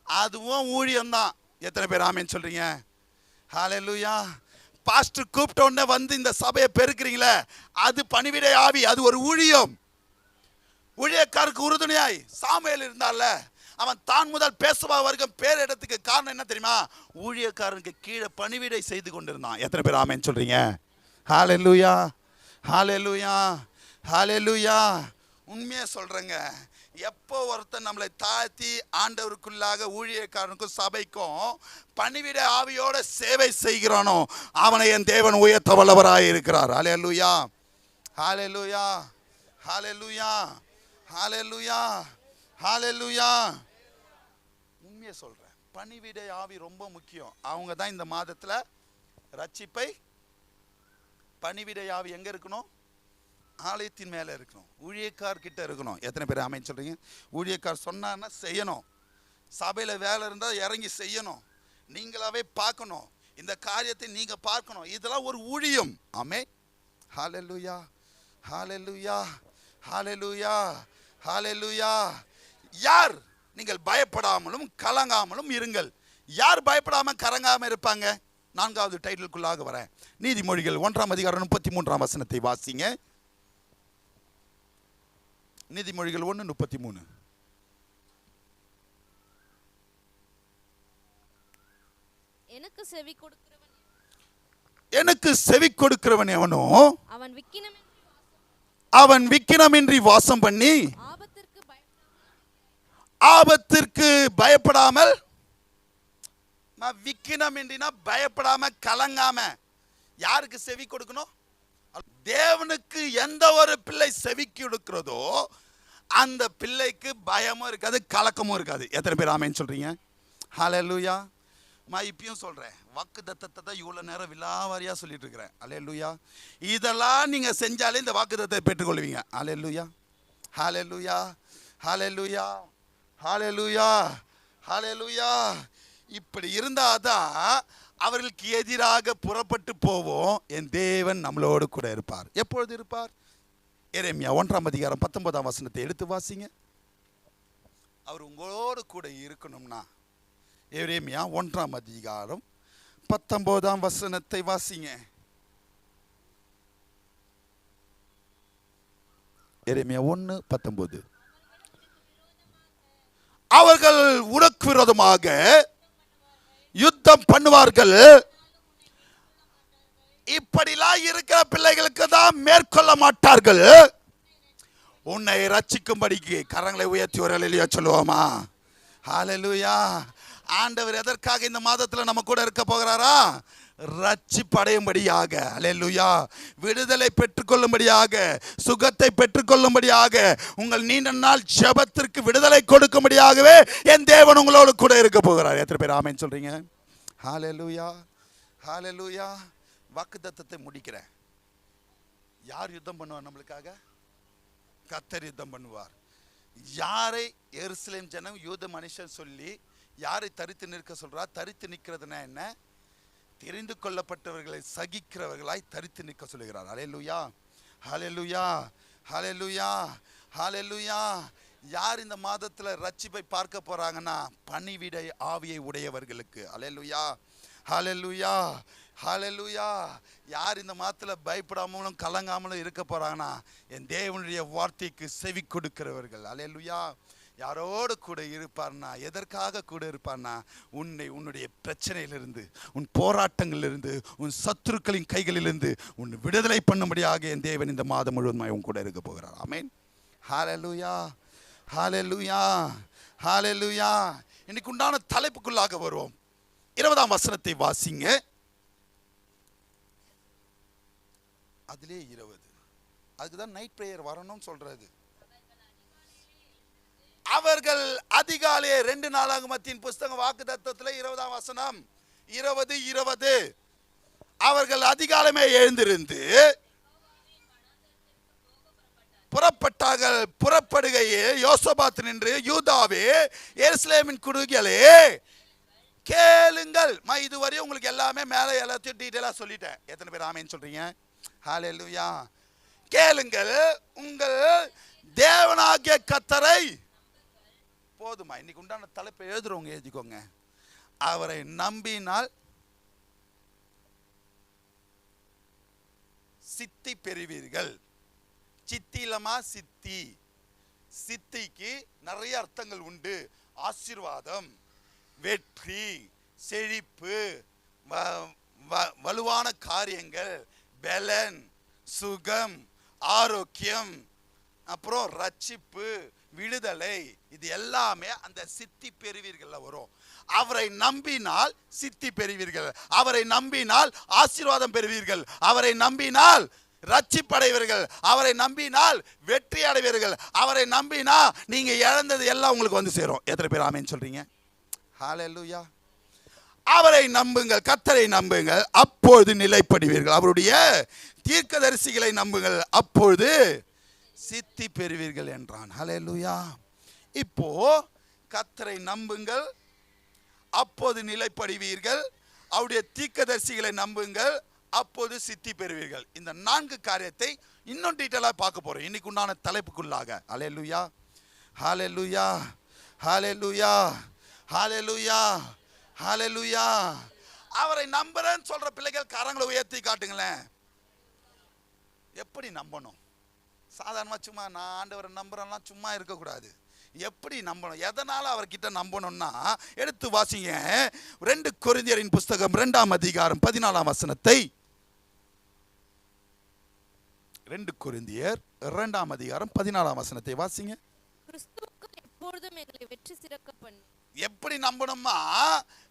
அதுவும் ஊழியம் தான். எத்தனை பேர் ஆமென் சொல்றீங்க? ஹல்லேலூயா. பாஸ்டர் கூப்பிட்ட உடனே வந்து இந்த சபையை பெருக்கிறீங்களே, அது பணிவிடை ஆவி, அது ஒரு ஊழியம். ஊழியக்காருக்கு உறுதுணையாய் சாமுவேல் இருந்தால, அவன் தான் முதல் பேசுவா வரைக்கும் பேர் இடத்துக்கு காரணம் என்ன தெரியுமா? ஊழியக்காரனுக்கு கீழே பணிவிடை செய்து கொண்டிருந்தான். எத்தனை பேர் ஆமென் சொல்றீங்க? ஹல்லேலூயா, ஹல்லேலூயா, ஹல்லேலூயா. உண்மையா சொல்றேங்க, எப்போ ஒருத்தன் நம்மளை தாழ்த்தி ஆண்டவருக்குள்ளாக ஊழியக்காரனுக்கும் சபைக்கும் பணிவிட ஆவியோட சேவை செய்கிறானோ அவனை என் தேவன் உயர்த்த வல்லவராய் இருக்கிறார். ஹல்லேலூயா, ஹல்லேலூயா, ஹல்லேலூயா, ஹல்லேலூயா, ஹல்லேலூயா. உண்மையை சொல்றேன், பணிவிட ஆவி ரொம்ப முக்கியம். அவங்க தான் இந்த மாதத்துல ரட்சிப்பை பணிவிட ஆவி எங்க இருக்கணும்? ஆலயத்தின் மேலே இருக்கணும், ஊழியக்கார் கிட்ட இருக்கணும். எத்தனை பேர் ஆமென் சொல்றீங்க? ஊழியக்கார் சொன்னான்னா செய்யணும். சபையில் வேலை இருந்தால் இறங்கி செய்யணும். நீங்களாவே பார்க்கணும், இந்த காரியத்தை நீங்க பார்க்கணும். இதெல்லாம் ஒரு ஊழியம். ஆமென். ஹல்லேலூயா, ஹல்லேலூயா, ஹல்லேலூயா, ஹல்லேலூயா. யார் நீங்கள் பயப்படாமலும் கலங்காமலும் இருங்கள். யார் பயப்படாம கலங்காம இருப்பாங்க? 4வது டைட்டிலுக்குள்ளாக வரேன். நீதிமொழிகள் 1ஆம் அதிகாரம் 33ஆம் வசனத்தை வாசிங்க. நீதிமொழிகள் 1:33. எனக்கு செவி கொடுக்கிறவன் எவனோ அவன் விக்கினமின்றி வாசம் பண்ணி ஆபத்திற்கு பயப்படாமல். விக்கினமின்றினா பயப்படாம கலங்காம. யாருக்கு செவி கொடுக்கணும்? தேவனுக்கு எந்த ஒரு பிள்ளை செவி கொடுக்கிறதோ அந்த பிள்ளைக்கு பயமும் இருக்காது, கலக்கமும் இருக்காது. எத்தனை பேர் ஆமென் சொல்றீங்க? ஹல்லேலூயா. இப்பயும் சொல்றேன், வாக்குத்தத்தத்தை தான் இவ்வளவு நேரம் விலாவாரியா சொல்லிட்டு இருக்கிறேன். ஹல்லேலூயா. இதெல்லாம் நீங்க செஞ்சாலே இந்த வாக்குத்தத்தத்தை பெற்றுக்கொள்வீங்க. ஹல்லேலூயா, ஹல்லேலூயா, ஹல்லேலூயா, ஹல்லேலூயா, ஹல்லேலூயா. இப்படி இருந்தாதான் அவர்களுக்கு எதிராக புறப்பட்டு போவோம். என் தேவன் நம்மளோடு கூட இருப்பார். எப்பொழுது இருப்பார்? எரேமியா 1ஆம் அதிகாரம் 19ஆம் வசனத்தை எடுத்து வாசிங்க. அவர் உங்களோடு கூட இருக்கணும்னா எரேமியா 1ஆம் அதிகாரம் 19ஆம் வசனத்தை வாசிங்க. எரேமியா 1:19. அவர்கள் உனக்கு விரோதமாக யுத்தம் பண்ணுவார்கள். இப்படிலாம் இருக்கிற பிள்ளைகளுக்கு தான் மேற்கொள்ள மாட்டார்கள். உன்னை ரட்சிக்கும்படிக்கு கரங்களை உயர்த்தி ஒரு அல்லேலூயா சொல்லுவோமா? ஹல்லேலூயா. ஆண்டவர் எதற்காக இந்த மாதத்துல நம்ம கூட இருக்க போகிறாரா? ரட்சிப்படையும்படியாக. ஹல்லேலூயா. விடுதலை பெற்றுக்கொள்ளும்படியாக, சுகத்தை பெற்றுக்கொள்ளும்படியாக, உங்கள் நீண்ட நாள் ஜெபத்திற்கு விடுதலை கொடுக்கும்படியாகவே என் தேவன் உங்களோடு கூட இருக்க போகிறார். எத்தனை பேர் ஆமென் சொல்றீங்க? ஹல்லேலூயா, ஹல்லேலூயா. வாக்குத்தத்தத்தை முடிக்கிறேன். யார் யுத்தம் பண்ணுவார் நம்மளுக்காக? கர்த்தர் யுத்தம் பண்ணுவார். யாரை எருசலேம் ஜனம் யூத மனுஷன் சொல்லி யாரை தரித்து நிற்க சொல்றா? தரித்து நிற்கிறதுனா என்ன? தெரிந்து கொள்ளப்பட்டவர்களை சகிக்கிறவர்களாய் தரித்து நிற்க சொல்லுகிறார். ஹல்லேலூயா, ஹல்லேலூயா, ஹல்லேலூயா, ஹல்லேலூயா. யார் இந்த மாதத்துல ரட்சிப்பை பார்க்க போறாங்கன்னா பணிவிடை ஆவியை உடையவர்களுக்கு. ஹல்லேலூயா, ஹல்லேலூயா, ஹல்லேலூயா. யார் இந்த மாதத்துல பயப்படாமலும் கலங்காமலும் இருக்க போறாங்கன்னா என் தேவனுடைய வார்த்தைக்கு செவி கொடுக்கிறவர்கள். ஹல்லேலூயா. யாரோடு கூட இருப்பார்னா, எதற்காக கூட இருப்பார்னா, உன்னுடைய பிரச்சனையிலிருந்து, உன் போராட்டங்களிலிருந்து, உன் சத்துருக்களின் கைகளிலிருந்து உன்னை விடுதலை பண்ணும்படியாக என் தேவன் இந்த மாதம் முழுவதுமாய் உன் கூட இருக்க போகிறார். ஆமென். ஹல்லேலூயா, ஹல்லேலூயா, ஹல்லேலூயா. இன்னைக்கு உண்டான தலைப்புக்குள்ளாக வருவோம். 20ஆம் வசனத்தை வாசிங்க. அதிலே 20. அதுக்குதான் நைட் பிரேயர் வரணும்னு சொல்றது. அவர்கள் அதிகாலே 2 நாளாகமத்தின் புஸ்தகம் வாக்குத்தத்தத்துல 20ஆம் வசனம் 20:20. அவர்கள் அதிகாலமே எழுந்திருந்து புறப்பட்டார்கள். புறப்படுகையே யோசபாத் நின்று, யூதாவே எருசலேமின் குடிகளே கேளுங்கள். இதுவரை உங்களுக்கு எல்லாமே மேலே எல்லாத்தையும் டீட்டெயிலாக சொல்லிட்டேன். எத்தனை பேர் ஆமென் சொல்றீங்க? ஹல்லேலூயா. கேளுங்கள், உங்கள் தேவனாகிய கர்த்தரை. போதுமா? இன்னைக்கு உண்டான தலைப்பை எழுதுறவங்க எழுதிக்கோங்க. அவரை நம்பினால் சித்தி பெறுவீர்கள். சித்தி இல்லமா சித்தி. சித்திக்கு நிறைய அர்த்தங்கள் உண்டு. ஆசீர்வாதம், வெற்றி, செழிப்பு, வலுவான காரியங்கள், பலன், சுகம், ஆரோக்கியம், அப்புறம் ரட்சிப்பு, விடுதலை, இது எல்லாமே அந்த சித்தி பெறுவீர்கள் வரும். அவரை நம்பினால் சித்தி பெறுவீர்கள், அவரை நம்பினால் ஆசீர்வாதம் பெறுவீர்கள், அவரை நம்பினால் ரட்சிப்படைவீர்கள், அவரை நம்பினால் வெற்றி அடைவீர்கள், அவரை நம்பினா நீங்க இழந்தது எல்லாம் உங்களுக்கு வந்து சேரும். எத்தனை பேர் ஆமென் சொல்றீங்க? ஹல்லேலூயா. அவரை நம்புங்கள், கர்த்தரை நம்புங்கள், அப்பொழுது நிலைப்படுவீர்கள். அவருடைய தீர்க்கதரிசிகளை நம்புங்கள், அப்பொழுது சித்தி பெறுவீர்கள் என்றான். ஹல்லேலூயா. இப்போ கர்த்தரை நம்புங்கள், அப்போது நிலைப்படுவீர்கள், அவருடைய தீர்க்கதரிசிகளை நம்புங்கள், அப்போது சித்தி பெறுவீர்கள். இந்த 4 காரியத்தை இன்னும் டீட்டெயிலாக பார்க்க போறோம் இன்னைக்கு உண்டான தலைப்புக்குள்ளாக. ஹல்லேலூயா, ஹல்லேலூயா, ஹல்லேலூயா, ஹல்லேலூயா, ஹல்லேலூயா. அவரை நம்புறேன்னு சொல்ற பிள்ளைகள் கரங்களை உயர்த்தி காட்டுங்களேன். எப்படி நம்பணும்? சாதாரணமா சும்மா நான் ஆண்டவரை நம்புறேன்லாம் சும்மா இருக்கக்கூடாது. எப்படி நம்பணும்? எதனால அவர்கிட்ட நம்பணும்னா எடுத்து வாசிங்க. 2 கொரிந்தியரின் புஸ்தகம் 2ஆம் அதிகாரம் 14ஆம் வசனத்தை. 2 கொரிந்தியர் 2ஆம் அதிகாரம் 14ஆம் வசனத்தை வாசிங்க. கிறிஸ்துவுக்குள் எப்பொழுதும் எங்களை வெற்றி சிறக்க பண்ணி. எப்படி நம்பணுமா?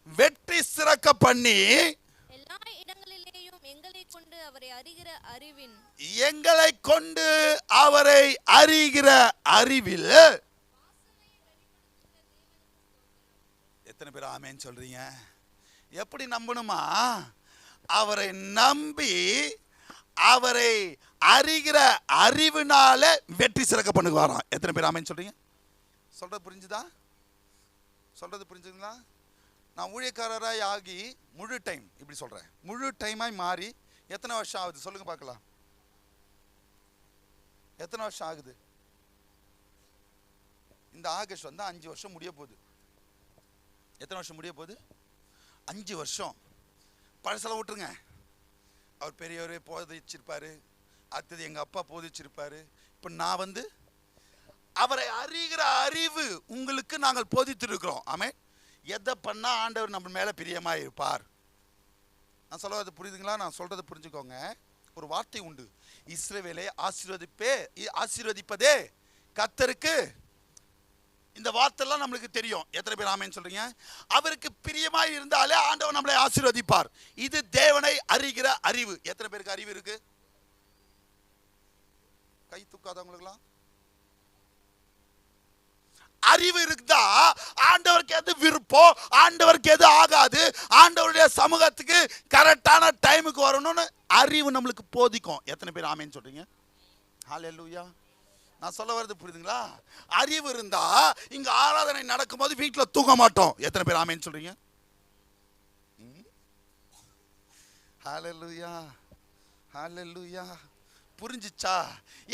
வெற்றி சிறக்க பண்ணி எல்லா இடங்களிலேயும் எங்களை கொண்டு அவரை அறிகிற அறிவின், எங்களை கொண்டு அவரை அறிகிற அறிவில். எத்தனை பேர் ஆமென் சொல்றீங்க? எப்படி நம்பணுமா? அவரை நம்பி அவரை அறிகிற அறிவினால வெற்றி சிறக்க பண்ணுவாராம். எத்தனை பேர் ஆமென் சொல்றீங்க? சொல்றது புரிஞ்சுதா? சொல்றது புரிஞ்சுங்களா? நான் ஊழியக்காரராய் ஆகி முழு டைம், இப்படி சொல்றேன், முழு டைமாய் மாறி எத்தனை வருஷம் ஆகுது சொல்லுங்க பார்க்கலாம். எத்தனை வருஷம் ஆகுது? இந்த ஆகஸ்ட் வந்து 5 வருஷம் முடிய போகுது. எத்தனை வருஷம் முடிய போகுது? 5 வருஷம். பழசெல்லாம் விட்டுருங்க. அவர் பெரியவரே போதிச்சிருப்பாரு, அடுத்தது எங்க அப்பா போதிச்சிருப்பாரு. இப்ப நான் வந்து அவரை அறிகிற அறிவு உங்களுக்கு நாங்கள் போதித்திருக்கிறோம். ஆமென். எதை பண்ணா ஆண்டவர் நம்ம மேல பிரியமா இருப்பார்? நான் சொல்றது புரியுதுங்களா? நான் சொல்றது புரிஞ்சுக்கோங்க. ஒரு வார்த்தை உண்டு, இஸ்ரவேலை ஆசீர்வதிப்பதே கர்த்தருக்கு. இந்த வார்த்தைலாம் நம்மளுக்கு தெரியும். எத்தனை பேர் ஆமென் சொல்றீங்க? அவருக்கு பிரியமாய் இருந்தாலே ஆண்டவர் நம்மளை ஆசீர்வதிப்பார். இது தேவனை அறிகிற அறிவு. எத்தனை பேருக்கு அறிவு இருக்கு? கை தூக்காதவங்களுக்குலாம் அறிவு இருக்குதா? ஆண்டவருக்கு எது விருப்பம், ஆண்டவருக்கு எது ஆகாது, ஆண்டவருடைய சமூகத்துக்கு கரெக்டான டைமுக்கு வரணும்னு அறிவு நம்மளுக்கு போதிக்கும். எத்தனை பேர் ஆமென் சொல்றீங்க? ஹல்லேலூயா. நான் சொல்ல வர்றது புரியுதுங்களா? அறிவு இருந்தா இங்க ஆராதனை நடக்கும்போது வீட்டுல தூங்க மாட்டோம். எத்தனை பேர் ஆமென் சொல்றீங்க? ஹல்லேலூயா, ஹல்லேலூயா. புரிஞ்சிச்சா?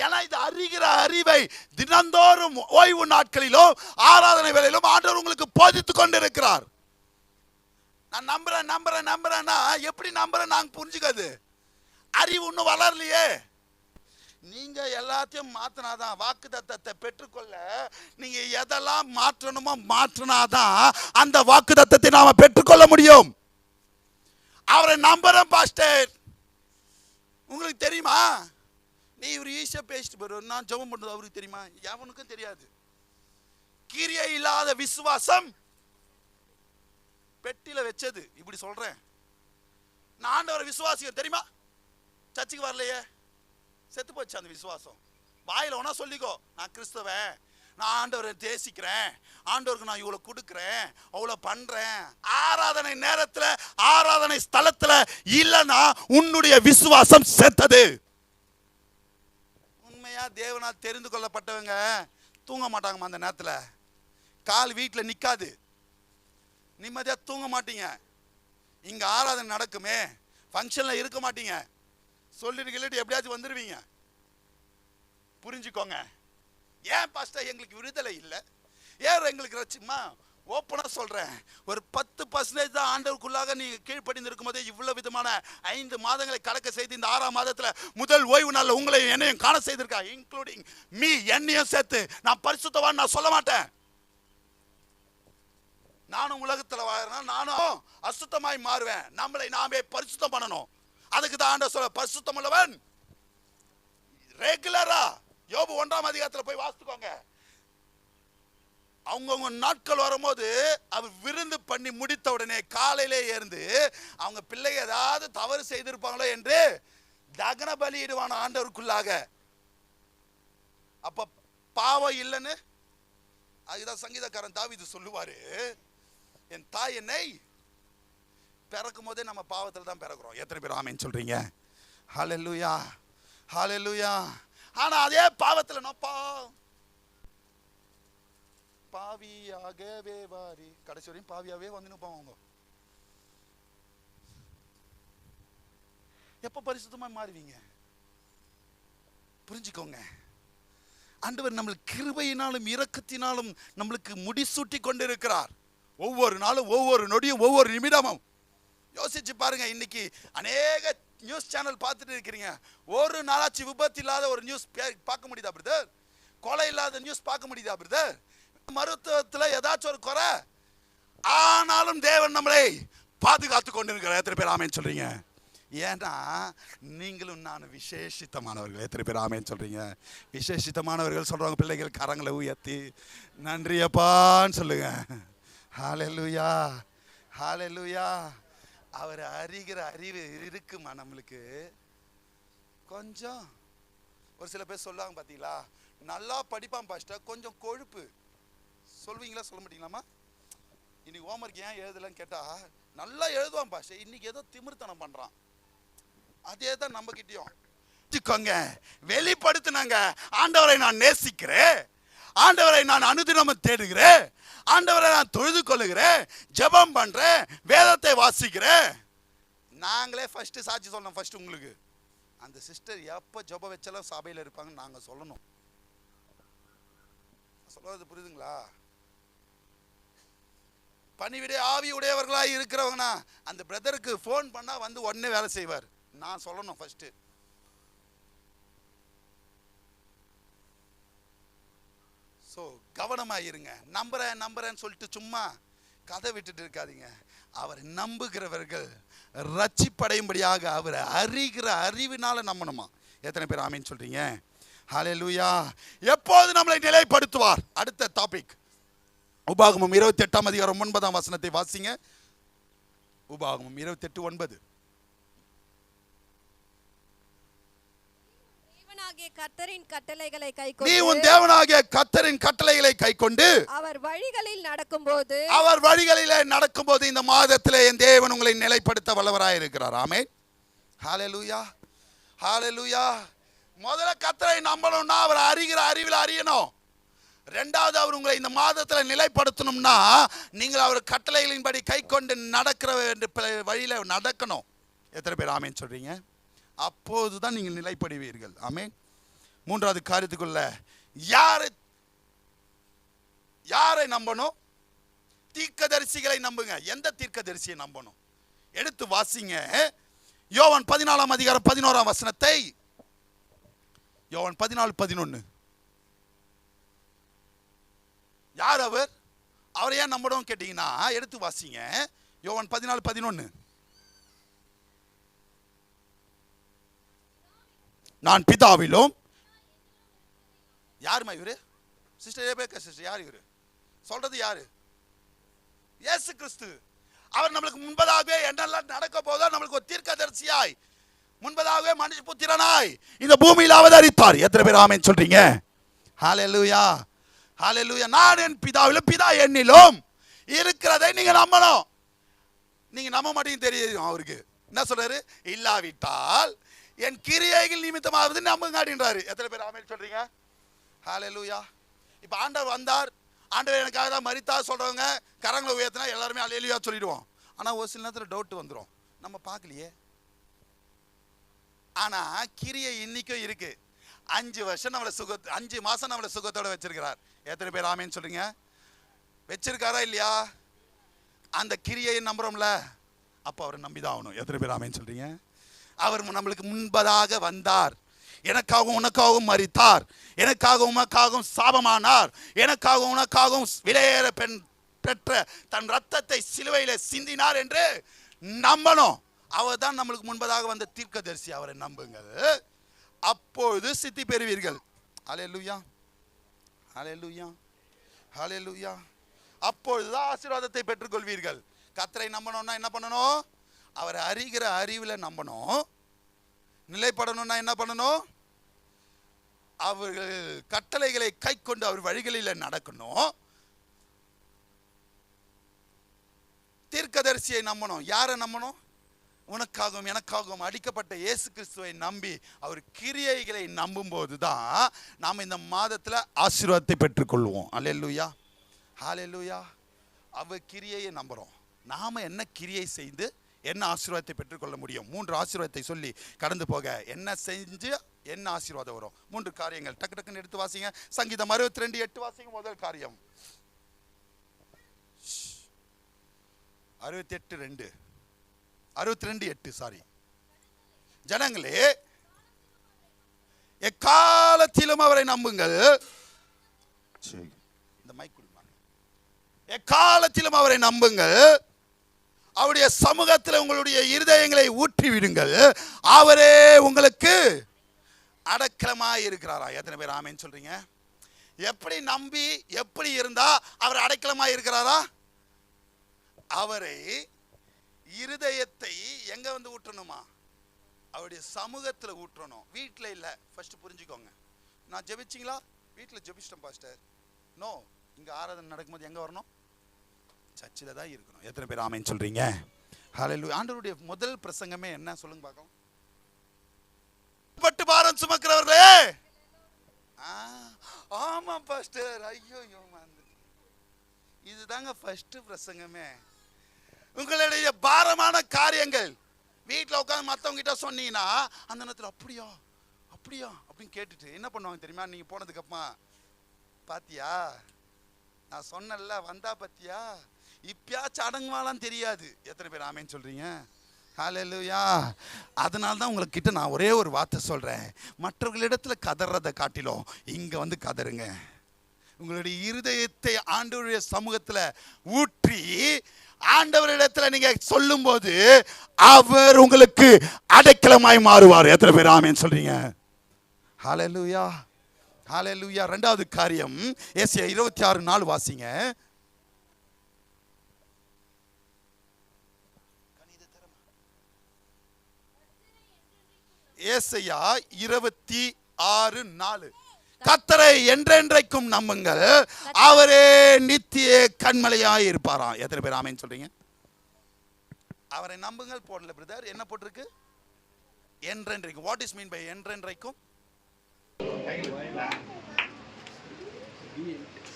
ஏன்னா இது அறிகிற அறிவை தினந்தோறும் ஓய்வு நாட்களிலும் ஆராதனை வேளையிலும் ஆண்டவர் உங்களுக்கு போதித்துக் கொண்டிருக்கிறார். நான் நம்புறேன்னா எப்படி நம்புறேன் நாங்க புரிஞ்சுக்காது. அறிவு இன்னும் வளரலையே. நீங்க எல்லாத்தையும் மாத்தினாதான், வாக்கு தத்தத்தை பெற்றுக்கொள்ள நீங்க எதெல்லாம் மாற்றணுமோ மாற்றினாதான் அந்த வாக்கு தத்தத்தை நாம பெற்றுக்கொள்ள முடியும். அவரை நம்புறேன் பாஸ்டர். உங்களுக்கு தெரியுமா? நீ இவர் ஈஸியா பேசிட்டு போயிரு, நான் ஜெபம் பண்றது அவருக்கு தெரியுமா? எவனுக்கும் தெரியாது. கிரியை இல்லாத விசுவாசம் பெட்டியில வச்சது. இப்படி சொல்றேன். நான் ஆண்டவரை விசுவாசிக்க தெரியுமா? சர்ச்சுக்கு வரலையே, செத்து போச்சு அந்த விசுவாசம். வாயில ஒன்னா சொல்லிக்கோ, நான் கிறிஸ்தவன், நான் ஆண்டவரை தேசிக்கிறேன், ஆண்டவருக்கு நான் இவ்வளவு கொடுக்கிறேன், அவ்வளவு பண்றேன். ஆராதனை நேரத்துல ஆராதனை ஸ்தலத்துல இல்லைன்னா உன்னுடைய விசுவாசம் செத்தது. உண்மையா தேவனால் தெரிந்து கொள்ளப்பட்டவங்க தூங்க மாட்டாங்கம்மா. அந்த நேரத்துல கால் வீட்டுல நிக்காது, நிம்மதியா தூங்க மாட்டீங்க. இங்க ஆராதனை நடக்குமே, ஃபங்க்ஷன்ல இருக்க மாட்டீங்க, சொல்லிட்டு எப்படியாச்சும் வந்துருவீங்க. புரிஞ்சுக்கோங்க. ஏன் பாஸ்டர் எங்களுக்கு விடுதலை இல்லை, ஏன் எங்களுக்கு ரட்சிமா? ஓப்பனா சொல்றேன், ஒரு 10% தான் ஆண்டவருக்குள்ளாக நீங்க கீழ்ப்படிந்து இருக்கும் போதே இவ்வளவு விதமான 5 மாதங்களை கடக்க செய்து இந்த 6ஆம் மாதத்துல முதல் ஓய்வு நாள்ல உங்களையும் என்னையும் காண செய்திருக்கா. இன்க்ளூடிங் மீ, என்னையும் சேர்த்து. நான் பரிசுத்தவான் நான் சொல்ல மாட்டேன். நானும் உலகத்துல வாழ்றேன், நானும் அசுத்தமாய் மாறுவேன். நம்மளை நாமே பரிசுத்தம் பண்ணணும். அதுக்கு தான் ஆண்டவர் சொல்ல, பரிசுத்தம் உள்ளவன் ரெகுலரா. யோபு 1ஆம் அதிகாரத்துல போய் வாசித்துக்கோங்க. அவங்கவுங்க நாட்கள் வரும்போது அவர் விருந்து பண்ணி முடித்த உடனே காலையிலே ஏந்து அவங்க பிள்ளைங்க ஏதாவது தவறு செய்திருப்பாங்களோ என்று தகன பலியிடுவான ஆண்டவருக்குள்ளாக. அப்ப பாவம் இல்லைன்னு அதுதான் சங்கீதக்காரன் தாவீது சொல்லுவாரு, என் தாய் என்னை பிறக்கும் போதே நம்ம பாவத்தில் தான் பிறக்கிறோம். எத்தனை பேர் ஆமென் சொல்றீங்க? ஹல்லேலூயா, ஹல்லேலூயா. ஆனா அதே பாவத்தில் நான் பாவியாகவே வாரி கடைசி வரையும் பாவியாவே வந்து போவாங்க. எப்ப பரிசுத்தமா மாறுவீங்க? புரிஞ்சுக்கோங்க, ஆண்டவர் நம்மளுக்கு கிருபையினாலும் இரக்கத்தினாலும் நம்மளுக்கு முடிசூட்டி கொண்டிருக்கிறார். ஒவ்வொரு நாளும், ஒவ்வொரு நொடியும், ஒவ்வொரு நிமிடமும் யோசிச்சு பாருங்க. இன்னைக்கு அநேக நியூஸ் சேனல் பார்த்துட்டு இருக்கிறீங்க. ஒரு நாளாச்சு விபத்து இல்லாத ஒரு நியூஸ் பார்க்க முடியுதா பிரதர்? கொலை இல்லாத நியூஸ் பார்க்க முடியுதா பிரதர்? மருத்துவத்தில் ஏதாச்சும் ஒரு குறை, ஆனாலும் தேவன் நம்மளை பாதுகாத்து கொண்டிருக்கிறார். எத்தனை பேர் ஆமென் சொல்றீங்க? ஏன்னா நீங்களும் நானும் விசேஷித்தமானவர்கள். எத்தனை பேர் ஆமென் சொல்றீங்க? விசேஷித்தமானவர்கள் சொல்றவங்க பிள்ளைகள் கரங்களை உயர்த்தி நன்றியப்பான்னு சொல்லுங்க. ஹல்லேலூயா, ஹல்லேலூயா. அவர் அறிகிற அறிவு இருக்குமா நம்மளுக்கு? கொஞ்சம் ஒரு சில பேர் சொல்லுவாங்க பார்த்தீங்களா, நல்லா படிப்பான் பாஸ்டர், கொஞ்சம் கொழுப்பு. சொல்வீங்களா? சொல்ல மாட்டீங்களாமா? இன்னைக்கு ஹோம்ஒர்க் ஏன் எழுதலன்னு கேட்டா, நல்லா எழுதுவான் பாஸ்டர், இன்னைக்கு ஏதோ திமிர்த்தனம் பண்றான். அதே தான் நம்ம கிட்டயும் வெளிப்படுத்தினாங்க. ஆண்டவரை நான் நேசிக்கிறேன், ஆண்டவரை நான் அனுதினமும் தேடுகிறேன், ஆண்டவரை நான் தொழுது கொள்ளுகிறேன், ஜெபம் பண்றேன், வேதத்தை வாசிக்கிறேன். நாங்களே ஃபர்ஸ்ட் சாட்சி சொல்லணும். ஃபர்ஸ்ட் உங்களுக்கு அந்த சிஸ்டர் எப்ப ஜெபம் வச்சாலும் சபையில் இருப்பாங்கன்னு நாங்க சொல்லணும். சொல்றது புரியுதுங்களா? பணிவிடை ஆவி உடையவர்களாக இருக்கிறவங்கனா அந்த பிரதருக்கு ஃபோன் பண்ணா வந்து உடனே வேலை செய்வார். நான் சொல்லணும் ஃபர்ஸ்ட். ஸோ கவனமாக இருங்க. நம்புறேன்னு சொல்லிட்டு சும்மா கதை விட்டுட்டு இருக்காதீங்க. அவர் நம்புகிறவர்கள் ரட்சிப்படையும்படியாக அவர் அறிகிற அறிவினால நம்பணுமா? எத்தனை பேர் ஆமென் சொல்றீங்க? ஹல்லேலூயா. எப்போது நம்மளை நிலைப்படுத்துவார்? அடுத்த டாபிக் உபாகமம் 28ஆம் அதிகாரம் 9ஆம் வசனத்தை வாசிங்க. உபாகமம் 28:9. கர்த்தரின் கட்டளைகளை நீ உன் தேவனாகிய கர்த்தரின் கட்டளைகளை கைக்கொண்டு அவர் வழிகளில் நடக்கும்போது இந்த மாதத்திலே என் தேவன் உங்களை நிலைப்படுத்த வல்லவராய் இருக்கிறார். ஆமென், ஹல்லேலூயா, ஹல்லேலூயா. முதல்ல கர்த்தரை நம்பணும்னா அவர் அறிகிற அறிவில் அறியணும். ரெண்டாவது, அவர் உங்களை இந்த மாதத்தில் நிலைப்படுத்தணும்னா நீங்கள் அவர் கட்டளைகளின்படி கை கொண்டு நடக்கிற வழியில நடக்கணும். எத்தனை பேர் ஆமென் சொல்றீங்க? அப்போதுதான் நீங்கள் நிலைப்படுவீர்கள். ஆமென். மூன்றாவது காரியத்துக்குள்ள யாரை நம்பணும்? தீர்க்கதரிசிகளை நம்புங்க. எந்த தீர்க்கதரிசியை நம்பணும்? எடுத்து வாசிங்க. யோவான் 14ஆம் அதிகாரம் 11ஆம் வசனத்தை. யோவான் 14:11. யார் அவர்? அவரை ஏன் நம்பணும் கேட்டீங்கன்னா எடுத்து வாசிங்க. யோவான் 14:11. நான் பிதாவிலும். யாருமா இவரு? Sister Rebecca sister. யார் இவரு? சொல்றது யாரு? இயேசு கிறிஸ்து. அவர் நம்மளுக்கு முன்பதாகவே என்னெல்லாம் நடக்க போதோ நம்மளுக்கு ஒரு தீர்க்கதரிசியாய் முன்பதாகவே மனுஷபுத்திரனாய் இந்த பூமியில் அவதரித்தார். எத்தனை பேர் ஆமென் சொல்றீங்க? ஹல்லேலூயா, ஹல்லேலூயா. நான் என் பிதாவிலும் பிதா என்னிலும் இருக்கிறதை நீங்க நம்பணும். நீங்க நம்ப மாட்டீங்க தெரியும். அவருக்கு என்ன சொல்றாரு? இல்லாவிட்டால் என் கிரியைகள் நிமித்தமாவது நம்புங்கன்றாரு. எத்தனை பேர் ஆமென் சொல்றீங்க? ஹல்லேலூயா. இப்ப ஆண்டவர் வந்தார், ஆண்டவர் எனக்காக தான் மரித்தார் சொல்றவங்க கரங்களை உயர்த்தினா எல்லாருமே ஹல்லேலூயா சொல்லிடுவோம். ஆனா ஒரு சில நேரத்தில் டவுட் வந்துடும், நம்ம பார்க்கலையே. ஆனா கிரியை இன்னைக்கும் இருக்கு. 5 வருஷம் நம்மளை 5 மாசம் நம்மளை சுகத்தோட வச்சிருக்கிறார். எத்தனை பேர் ஆமென் சொல்றீங்க? வச்சிருக்காரா இல்லையா? அந்த கிரியை நம்புறோம்ல, அப்ப அவரை நம்பிதான் ஆகணும். எத்தனை பேர் ஆமென் சொல்றீங்க? அவர் நம்மளுக்கு முன்பதாக வந்தார், எனக்காகவும் உனக்காகவும் மரித்தார், எனக்காகவும் உனக்காகவும் சாபமானார், எனக்காகவும் உனக்காகவும் விலையேற பெற்ற தன் ரத்தத்தை சிலுவையில சிந்தினார் என்று நம்பணும். அவர் தான் நம்மளுக்கு முன்பதாக வந்த தீர்க்கதரிசி. அவரை நம்புங்கள், அப்பொழுது சித்தி பெறுவீர்கள். ஹல்லேலூயா, ஹல்லேலூயா, ஹல்லேலூயா. அப்பொழுதுதான் ஆசீர்வாதத்தை பெற்றுக்கொள்வீர்கள். கர்த்தரை நம்பணும்னா என்ன பண்ணணும்? அவரை அறிகிற அறிவில் நம்பணும். நிலைப்படணும்னா என்ன பண்ணணும்? அவர்கள் கட்டளைகளை கை கொண்டு அவர் வழிகளில் நடக்கணும். தீர்க்கதரிசியை நம்பணும். யாரை நம்பணும்? உனக்காகவும் எனக்காகவும் அடிக்கப்பட்ட இயேசு கிறிஸ்துவை நம்பி அவர் கிரியைகளை நம்பும் போது தான் நாம் இந்த மாதத்தில் ஆசீர்வாதத்தை பெற்றுக்கொள்வோம். அல்லேலூயா, ஹல்லேலூயா. அவர் கிரியையை நம்புகிறோம். நாம் என்ன கிரியை செய்து என்ன ஆசீர்வாதத்தை பெற்றுக்கொள்ள முடியும்? 3 ஆசீர்வாதத்தை சொல்லி கடந்து போக, என்ன செஞ்சு என்ன ஆசீர்வாதம் வரும்? 3 காரியங்கள் டக்கு டக்குன்னு எடுத்து வாசிங்க. சங்கீதம் 62:8 வாசிங்க. முதல் காரியம் 62:8 சாரி. ஜனங்களே, எக்காலத்திலும் அவரை நம்புங்கள். இந்த மைக் கொடுங்க. எக்காலத்திலும் அவரை நம்புங்கள். அவருடைய சமூகத்தில் உங்களுடைய இருதயங்களை ஊற்றி விடுங்கள். அவரே உங்களுக்கு அடைக்கலமாய் இருக்கிறாரா? எத்தனை பேர் ஆமென் சொல்றீங்க? எப்படி நம்பி எப்படி இருந்தா அவர் அடைக்கலமாய் இருக்கிறாரா? அவரை இருதயத்தை எங்க வந்து ஊற்றணுமா? அவருடைய சமூகத்தில் ஊற்றணும். வீட்டில் இல்லை. ஃபர்ஸ்ட் புரிஞ்சுக்கோங்க. நான் ஜெபிச்சிங்களா? வீட்டில் ஜெபிச்சிட்டேன் பாஸ்டர். நோ, இங்கே ஆராதனை நடக்கும்போது எங்கே வரணும்? சர்ச்சில் தான் இருக்கணும். எத்தனை பேர் ஆமென் சொல்றீங்க? ஹல்லேலூயா. ஆண்டவருடைய முதல் பிரசங்கமே என்ன சொல்லுங்க பார்க்கலாம். பட்டு பாரம் சுமக்கிறவர்களே. ஆமா பாஸ்டர், ஐயோ இதுதாங்க ஃபர்ஸ்ட் பிரசங்கமே. உங்களுடைய பாரமான காரியங்கள் வீட்டில் உட்காந்து மற்றவங்க கிட்ட சொன்னீங்கன்னா அந்த நேரத்தில் அப்படியா அப்படியா அப்படின்னு கேட்டுட்டு என்ன பண்ணுவாங்க தெரியுமா? நீங்கள் போனதுக்கு அப்புறமா, பாத்தியா நான் சொன்னல வந்தா பாத்தியா, இப்பயாச்சும் அடங்குவாலாம் தெரியாது. எத்தனை பேர் ஆமென் சொல்றீங்க? ஹல்லேலூயா. அதனால தான் உங்ககிட்ட நான் ஒரே ஒரு வார்த்தை சொல்றேன். மற்றவர்களிடத்துல கதறதை காட்டிலும் இங்க வந்து கதறுங்க. உங்களுடைய இருதயத்தை ஆண்டவருடைய சமூகத்துல ஊற்றி ஆண்டவரிடத்துல நீங்க சொல்லும் போது அவர் உங்களுக்கு அடைக்கலமாய் மாறுவார். எத்தனை பேர் ஆமென் சொல்றீங்க? ஹல்லேலூயா, ஹல்லேலூயா. 2வது காரியம் ஏசாயா 26:4 வாசிங்க. ஏசாயா 26:4. கர்த்தரை என்றென்றைக்கும் நம்புங்கள், அவரே நித்திய கண்மலையாய் இருப்பாராம். எத்தனை பேர் ஆமென் சொல்றீங்க? அவரை நம்புங்கள் போடல பிரதர், என்ன போட்டிருக்கு? என்றென்றைக்கும். வாட் இஸ் மீன் பை என்றென்றைக்கும்?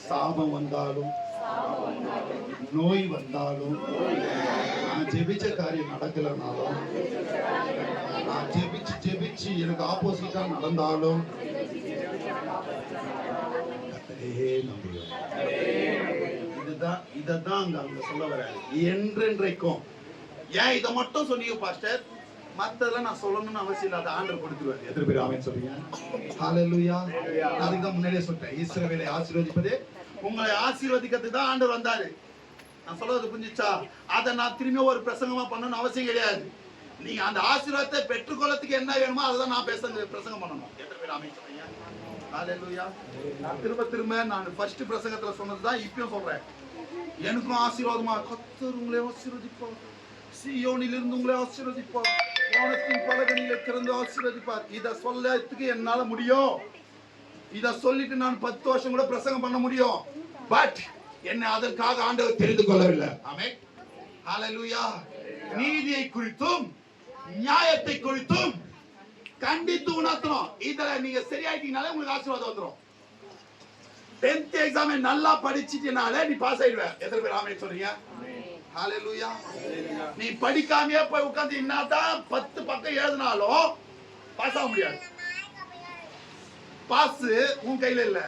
சாபம் வந்தாலும் நோய் வந்தாலும் நான் ஜெபிச்ச காரியம் நடக்கலனாலும் நான் ஜெபிச்சு எனக்கு ஆப்போசிட்டா நடந்தாலும் கர்த்தரையே நம்புவேன். இதான் அங்க சொல்ல வர என்றென்றைக்கும். ஏன் இதை மட்டும் சொன்னீங்க பாஸ்டர்? மத்ததெல்லாம் நான் சொல்லணும்னு அவசியம் இல்லை. அதை ஆண்டவர் கொடுத்துருவாரு. எத்தனை பேர் ஆமென் சொல்றீங்க? ஹல்லேலூயா. அதுக்கு தான் முன்னாடியே சொல்லிட்டேன், இஸ்ரவேலை ஆசீர்வதிப்பதே உங்களை ஆசீர்வதிக்கிறதுக்கு தான் ஆண்டவர் வந்தாரு. நான் சொல்றது புரிஞ்சுச்சா? அதை நான் திரும்பி ஒரு பிரசங்கமா பண்ணணும்னு அவசியம் கிடையாது. நீங்க அந்த ஆசீர்வாதத்தை பெற்றுக்கொள்ளத்துக்கு என்ன வேணுமோ அதை தான் நான் பிரசங்கம் பண்ணணும். எத்தனை பேர் ஆமென் சொல்றீங்க? ஹல்லேலூயா. நான் திரும்ப நான் ஃபர்ஸ்ட் பிரசங்கத்துல சொன்னதுதான் இப்பயும் சொல்றேன். எனக்கும் ஆசீர்வாதமா கர்த்தர் உங்களை ஆசீர்வதிப்பார். சீயோனிலிருந்து உங்களை ஆசீர்வதிப்பார். வானத்தின் பலகணியிலே திறந்து ஆசீர்வதிப்பார். இதை சொல்லத்துக்கு என்னால முடியும். இதை சொல்லிட்டு நான் 10 வருஷம் கூட பிரசங்கம் பண்ண முடியும். பட் என்னை அதற்காக ஆண்டவர் தெரிந்து கொள்ளவில்லை. ஆமென், ஹல்லேலூயா. நீதியை குறித்தும் நியாயத்தை குறித்தும் கண்டித்து உணர்த்தணும். இதுல நீங்க சரியாயிட்டீங்கனாலே உங்களுக்கு ஆசீர்வாதம் வந்துடும். 10th எக்ஸாம் நல்லா படிச்சிட்டனாலே நீ பாஸ் ஆயிடுவ. எத்தனை பேர் ஆமென் சொல்றீங்க? ஹல்லேலூயா. நீ படிக்காமயே போய் உட்கார்ந்து என்னதான் 10 பக்கம் எழுதினாலும் பாஸ் ஆக முடியாது. பாஸ் உன் கையில இல்ல,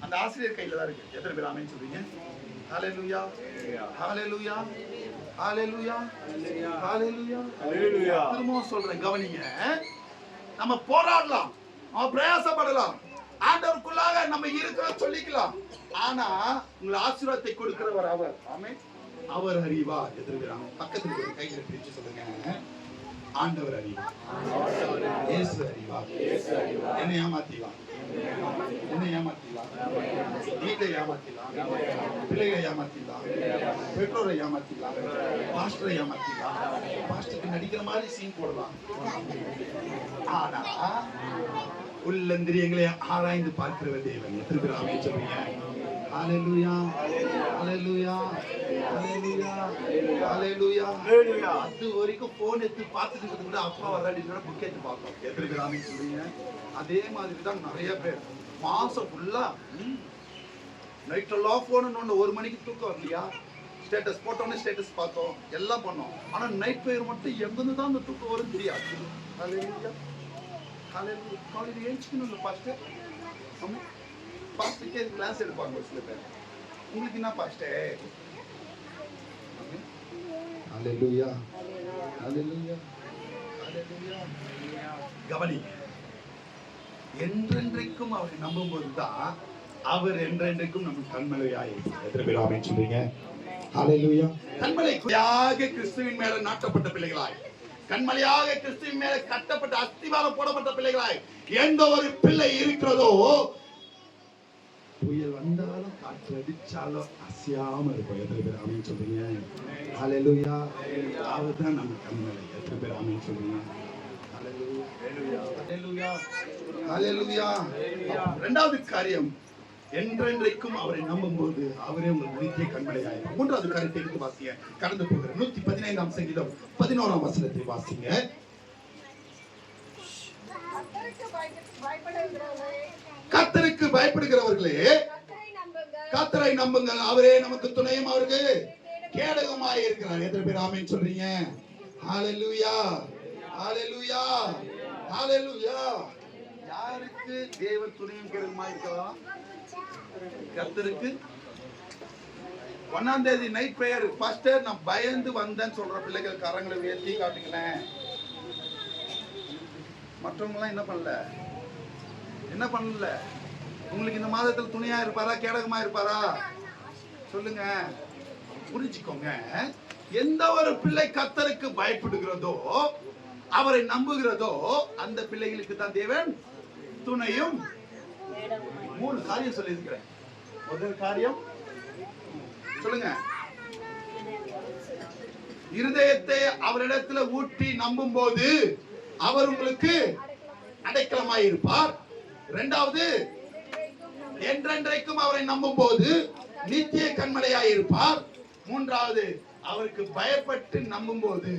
அந்த ஆசிரியர் கையில தான் இருக்கு. எத்தனை பேர் ஆமென் சொல்றீங்க? ஹல்லேலூயா, ஹல்லேலூயா, ஹல்லேலூயா, ஹல்லேலூயா, ஹல்லேலூயா. திரும்ப சொல்றேன், கவனிங்க. நம்ம போராடலாம், நம்ம பிரயாசப்படலாம். ஆண்டவருக்குள்ளாக நம்ம இருக்கிறோம் சொல்லிக்கலாம். ஆனா உங்களை ஆசீர்வாதத்தை கொடுக்கிறவர் அவர். ஆமென். அவர் அறிவார். எதிர்க்கிறாங்க பக்கத்துல இருக்கிற கைகளை பிடிச்சு சொல்லுங்க, ஆண்டவர் அறிவார். இயேசு அறிவார். என்னை ஏமாத்திலாம், என்னை ஏமாத்திலாம், வீட்டை ஏமாத்திலாம், பிள்ளைகளை ஏமாத்திலாம், பெற்றோரை ஏமாத்திலாம், பாஸ்டரை ஏமாத்திலாம், பாஸ்டருக்கு நடிக்கிற மாதிரி சீன் போடலாம். ஆனா உள்ளந்திரியங்களை ஆராய்ந்து பார்க்கிறவர் தேவன். எத்தனை பேர் ஆமென் சொல்றீங்க? ஹalleluya, ஹalleluya, ஹalleluya, ஹalleluya. அது வரைக்கும் போன் எடுத்து பார்த்துட்டு இருக்கிறது கூட அப்பா வராடினா புக் எடுத்து பார்ப்போம். எத்தனை பேர் ஆமென் சொல்றீங்க? அதே மாதிரி தான் நிறைய பேர் மாசம் ஃபுல்லா நைட் எல்லாம் போன் 1 மணிக்கு தூக்கம் வரலையா, ஸ்டேட்டஸ் போட்டோன்னே ஸ்டேட்டஸ் பார்த்தோம், எல்லாம் பண்ணோம். ஆனா நைட் பேர் மட்டும் எங்கிருந்து தான் அந்த தூக்கம் வரும் தெரியாது. ஹalleluya, ஹalleluya. காலையில எழுந்திக்கணும் பாஸ்டர். ஆமா, பாஸ்டர்க்கே கிளாஸ் எடுப்பாங்க சில பேர். உங்களுக்கு என்ன பாஸ்டர்? ஹalleluya, ஹalleluya, ஹalleluya. கவனி, என்றென்றைக்கும் அவரை நம்பும்போது தான் அவர் என்றென்றைக்கும் நம்ம கண்மலையாயிருப்பார். எத்தனை பேர் ஆமென் சொல்றீங்க? ஹalleluya. கண்மலையாக கிறிஸ்துவின் மேல நாட்டப்பட்ட பிள்ளைகளாய், கண்மலையாக கிறிஸ்துவின் மேல கட்டப்பட்ட அஸ்திவாரம் போடப்பட்ட பிள்ளைகளாய் எந்த ஒரு பிள்ளை இருக்கிறதோ, புயல் வந்தாலும் காற்று அடிச்சாலும் அசையாம இருக்கும். எத்தனை பேர் ஆமென் சொல்றீங்க? ஹalleluya. அவர்தான் நம்ம கண்மலை. எத்தனை பேர் ஆமென் சொல்றீங்க? ஹalleluya, ஹalleluya, ஹalleluya. இரண்டாவது காரியம், என்றென்றைக்கும் அவரை நம்பும்போது அவரே உங்களுக்கு நித்திய கண்மலையாயிருப்பார். மூன்றாவது காரியத்தை எடுத்து வாசிங்க. கடந்து போகிற 115ஆம் சங்கீதம் 11ஆம் வசனத்தை வாசிங்க. கர்த்தருக்கு பயப்படுகிறவர்களே கர்த்தரை நம்புங்கள், அவரே நமக்கு துணையும் அவருக்கு கேடகமாய் இருக்கிறார். எத்தனை பேர் ஆமென் சொல்றீங்க? ஹalleluya, ஹalleluya, ஹalleluya. யாருக்கு தேவன் துணையும் கேடகமாய் இருக்கிறார்? கர்த்தருக்கு. 1ஆம் தேதி நைட் பிரேயர் பாஸ்டர் நான் பயந்து வந்தேன்னு சொல்ற பிள்ளைகள் கரங்களை உயர்த்தி காட்டுங்களேன். மற்றவங்க எல்லாம் என்ன பண்ணல? உங்களுக்கு இந்த மாதத்தில் துணையா இருப்பாரா, கேடகமா இருப்பாரா? சொல்லுங்க, புரிஞ்சுக்கோங்க. எந்த ஒரு பிள்ளை கர்த்தருக்கு பயப்படுகிறதோ, அவரை நம்புகிறதோ, அந்த பிள்ளைகளுக்கு தான் தேவன் துணையும். 3 காரியம் சொல்லி இருக்கிறேன். முதல் காரியம் சொல்லுங்க, இருதயத்தை அவரிடத்துல ஊற்றி நம்பும் போது அவர் உங்களுக்கு அடைக்கலமாய் இருப்பார். இரண்டாவது, என்றென்றைக்கும் அவரை நம்பும் போது நித்திய கண்மலையாய் இருப்பார். மூன்றாவது, அவருக்கு பயப்பட்டு நம்பும் போது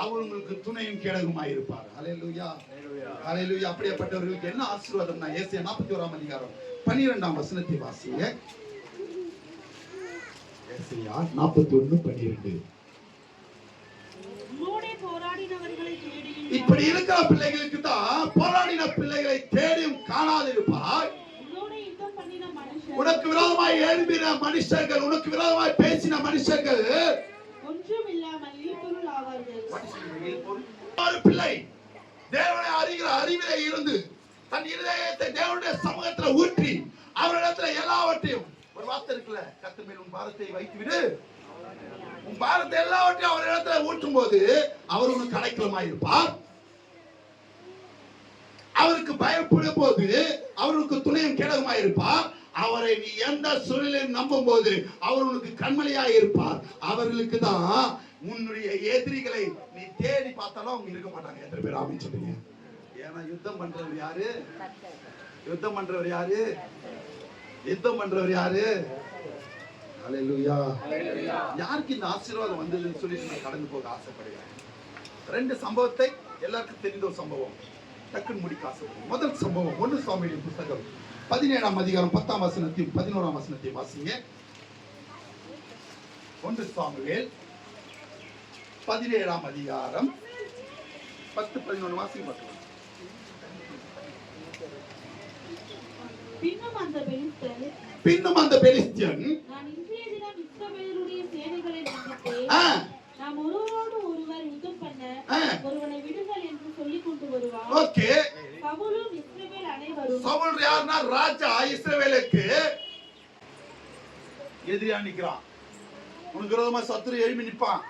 அவர் உங்களுக்கு துணையும் கேடகமாய் இருப்பார். ஹalleluya, ஹalleluya. அப்படிப்பட்டவர்களுக்கு என்ன ஆசீர்வாதம்னா ஏசாயா 41ஆம் அதிகாரம் 12ஆம் வசனத்தை வாசிங்க. ஏசாயா 41:12. இப்படி இருக்கிற பிள்ளைகளுக்கு தான் போராடின பிள்ளைகளை தேடியும் காணாதிருப்பார். உனக்கு விரோதமாய் எழும்பின மனுஷர்கள், உனக்கு விரோதமாய் பேசின மனுஷர்கள் ஒன்றும் இல்லாமல் இல்பொருள் ஆவார்கள். ஒரு பிள்ளை தேவனை அறிகிற அறிவிலே இருந்து தன் இருதயத்தை தேவனுடைய சமூகத்துல ஊற்றி அவரிடத்துல எல்லாவற்றையும், ஒரு வார்த்தை இருக்குல்ல, கர்த்தர் மேல் உன் பாரத்தை வைத்து விடு, உன் பாரத்தை எல்லாவற்றையும் அவர் இடத்துல ஊற்றும் போது அவர் உனக்கு அடைக்கலமாய் இருப்பார். அவருக்கு பயப்படும் போது அவருக்கு துணையும் கேடகமாய் இருப்பார். அவரை நீ எந்த சூழலில் நம்பும் போது அவர் உனக்கு கண்மலையாய் இருப்பார். அவர்களுக்கு தான் உன்னுடைய எதிரிகளை நீ தேடி பார்த்தாலும் அவங்க இருக்க மாட்டாங்க. எத்தனை பேர் ஆமென் சொல்றீங்க? ஏன்னா யுத்தம் பண்றவர் யாரு? யுத்தம் பண்றவர் யாரு? யுத்தம் பண்றவர் யாரு? ஹalleluya. யாருக்கு இந்த ஆசீர்வாதம் வந்ததுன்னு சொல்லி நான் கடந்து போக ஆசைப்படுகிறேன். 2 சம்பவத்தை எல்லாருக்கும் தெரிந்த ஒரு சம்பவம் டக்குன்னு முடிக்க ஆசைப்படுறேன். முதல் சம்பவம் 1 சாமுவேலின் புத்தகம் 17ஆம் அதிகாரம் 10ஆம் வசனத்தையும் 11ஆம் வசனத்தையும் வாசிங்க. 1 சாமுவேல் 17ஆம் அதிகாரம் 10-11 வாசிங்க பார்க்கலாம். பின்னும் அந்த பெலிஸ்தியன் நான் இன்றைய தினம் இஸ்ரவேலுடைய சேனைகளை நிந்தித்து, நாம் ஒருவரோடு ஒருவர் யுத்தம் பண்ண ஒருவனை விடுங்கள் என்று சொல்லிக் கொண்டு வருவார். ஓகே. சவுலும் இஸ்ரவேல் அனைவரும் வரும். சவுல் யாருன்னா ராஜா, இஸ்ரவேலுக்கு எதிரியா நிக்கிறான். உனக்கு விரோதமா சத்துரு எழுப்பி நிற்பான்.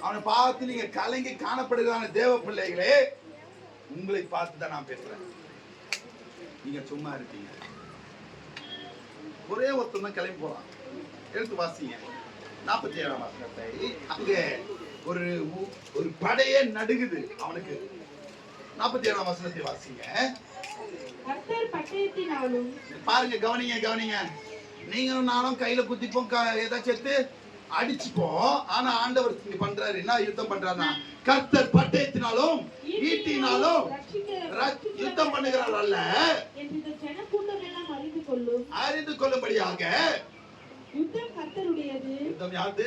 அவனை பார்த்து நீங்க கலங்கி காணப்படுகிறான தேவ பிள்ளைகளே, உங்களை பார்த்து தான் நான் பேசுறேன். நீங்க சும்மா இருக்கீங்க. ஒரே ஒருத்தர் தான் கிளம்பி போறான். எடுத்து வாசிங்க 47ஆம் வசனத்தை. அங்க ஒரு படையே நடுங்குது அவனுக்கு. 47ஆம் வசனத்தை வாசிங்க. கர்த்தர் பட்டயத்தினாலும் பாருங்க, கவனிங்க. நீங்களும் நானும் கையில குத்திப்போம், ஏதாச்சும் எடுத்து அடிச்சுப்போம். ஆனா ஆண்டவர் பண்றாரு என்ன யுத்தம் பண்றாருன்னா, கர்த்தர் பட்டயத்தினாலும் ஈட்டினாலும் யுத்தம் பண்ணுகிறார் அல்ல என்று இந்த ஜனக்கூட்டம் எல்லாம் அறிந்து கொள்ளும்படியாக. யுத்தம் கர்த்தருடையது. யுத்தம் யாரு?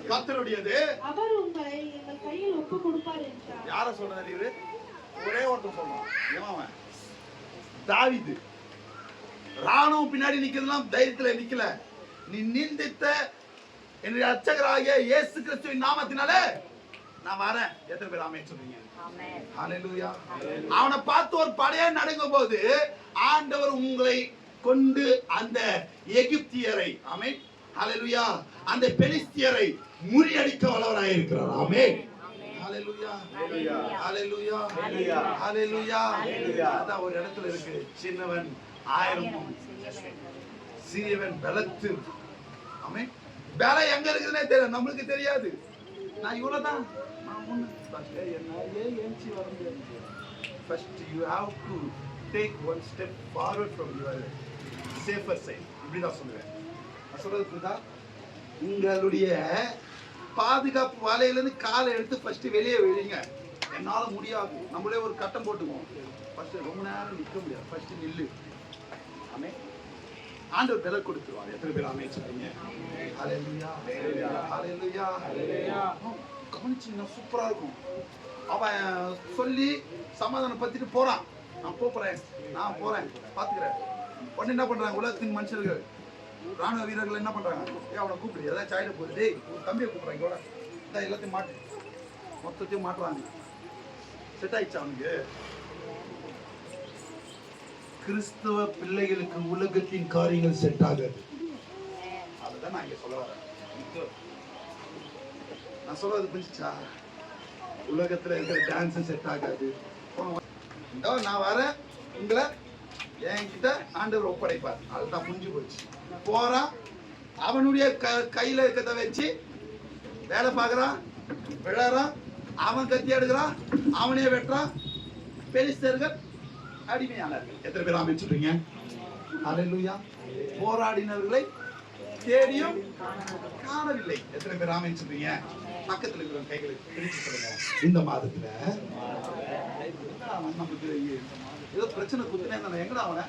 கர்த்தருடையது. அவர் உங்களை எங்கள் கையில் ஒப்பு கொடுப்பார் என்றார். யார சொல்றாரு இவரு? ஒரே ஒருத்தன் சொல்றான். ஏன்? தாவீது. ராணுவம் பின்னாடி நிக்கிறதுலாம் தைரியத்துல நிக்கல. நீ நிந்தித்த என்னுடைய அர்ச்சகராகிய இயேசு கிறிஸ்துவின் நாமத்தினாலே நான் வரேன். எத்தனை பேர் ஆமென் சொல்றீங்க? ஹalleluya. அவனை பார்த்து ஒரு படையே நடுங்கும் போது ஆண்டவர் உங்களை கொண்டு அந்த எகிப்தியரை, ஆமென், ஹalleluya, அந்த பெலிஸ்தியரை முறியடிக்க வல்லவராய் இருக்கிறார். ஆமென், ஹalleluya, ஹalleluya, ஹalleluya. அதான் ஒரு இடத்துல இருக்கு, சின்னவன் 1000 சிறியவன் பலத்து. ஆமென். வேலை எங்க இருக்குதுன்னே தெரியல, நம்மளுக்கு தெரியாது. நான் இவ்வளவுதான், நான் ஒண்ணு ஏஞ்சி வர முடியாது. First you have to take one step forward from your safer side. இப்படிதான் சொல்லுவேன். நான் சொல்றது புரியுதா? உங்களுடைய பாதுகாப்பு வலையிலிருந்து காலை எடுத்து ஃபர்ஸ்ட் வெளியே விழுங்க. என்னால முடியாது, நம்மளே ஒரு கட்டம் போட்டுக்குவோம். ஃபர்ஸ்ட் ரொம்ப நேரம் நிற்க முடியாது, ஃபர்ஸ்ட் நில்லு. ஆமென். ஆண்டவர் விலை கொடுத்துருவார். எத்தனை பேர் ஆமென் சொல்றீங்க? ஹalleluya, ஹalleluya, ஹalleluya. கவனிச்சீங்கன்னா சூப்பரா இருக்கும். அவன் சொல்லி சமாதானம் பத்திட்டு போறான். நான் போறேன் பாத்துக்கிறேன். உடனே என்ன பண்றாங்க உலகத்தின் மனுஷர்கள், ராணுவ வீரர்கள் என்ன பண்றாங்க? அவனை கூப்பிடு, ஏதாவது சாயிட போகுது, டேய் தம்பியை கூப்பிடுறாங்க, இவ்வளோ இதான் எல்லாத்தையும் மாட்டு, மொத்தத்தையும் மாட்டுறாங்க. செட் ஆயிடுச்சு அவனுக்கு. கிறிஸ்தவ பிள்ளைகளுக்கு உலகத்தின் காரியங்கள் செட் ஆகாது. அதுதான் நான் இங்க சொல்ல வரேன். நான் சொல்றது புரிஞ்சுச்சா? உலகத்துல இருக்கிற டான்ஸ் செட் ஆகாது. நான் வரேன், உங்களை என்கிட்ட ஆண்டவர் ஒப்படைப்பார். அதுதான் புரிஞ்சு போச்சு. போறான், அவனுடைய கையில இருக்கிறத வச்சு வேலை பார்க்கறான், விழறான், அவன் கத்தி எடுக்கிறான், அவனே வெட்டுறான். பெலிஸ்தர்கள் அடிமையானார்கள். எத்தனை பேர் ஆமென் சொல்றீங்க? ஹalleluya. போராடினவர்களை தேடியும் காணவில்லை. எத்தனை பேர் ஆமென் சொல்றீங்க? பக்கத்துல இருக்கிற கைகளை பிடிச்சு சொல்லுங்க. இந்த மாதத்துல நமக்கு ஏதோ பிரச்சனை குத்துனே எங்கடா அவனை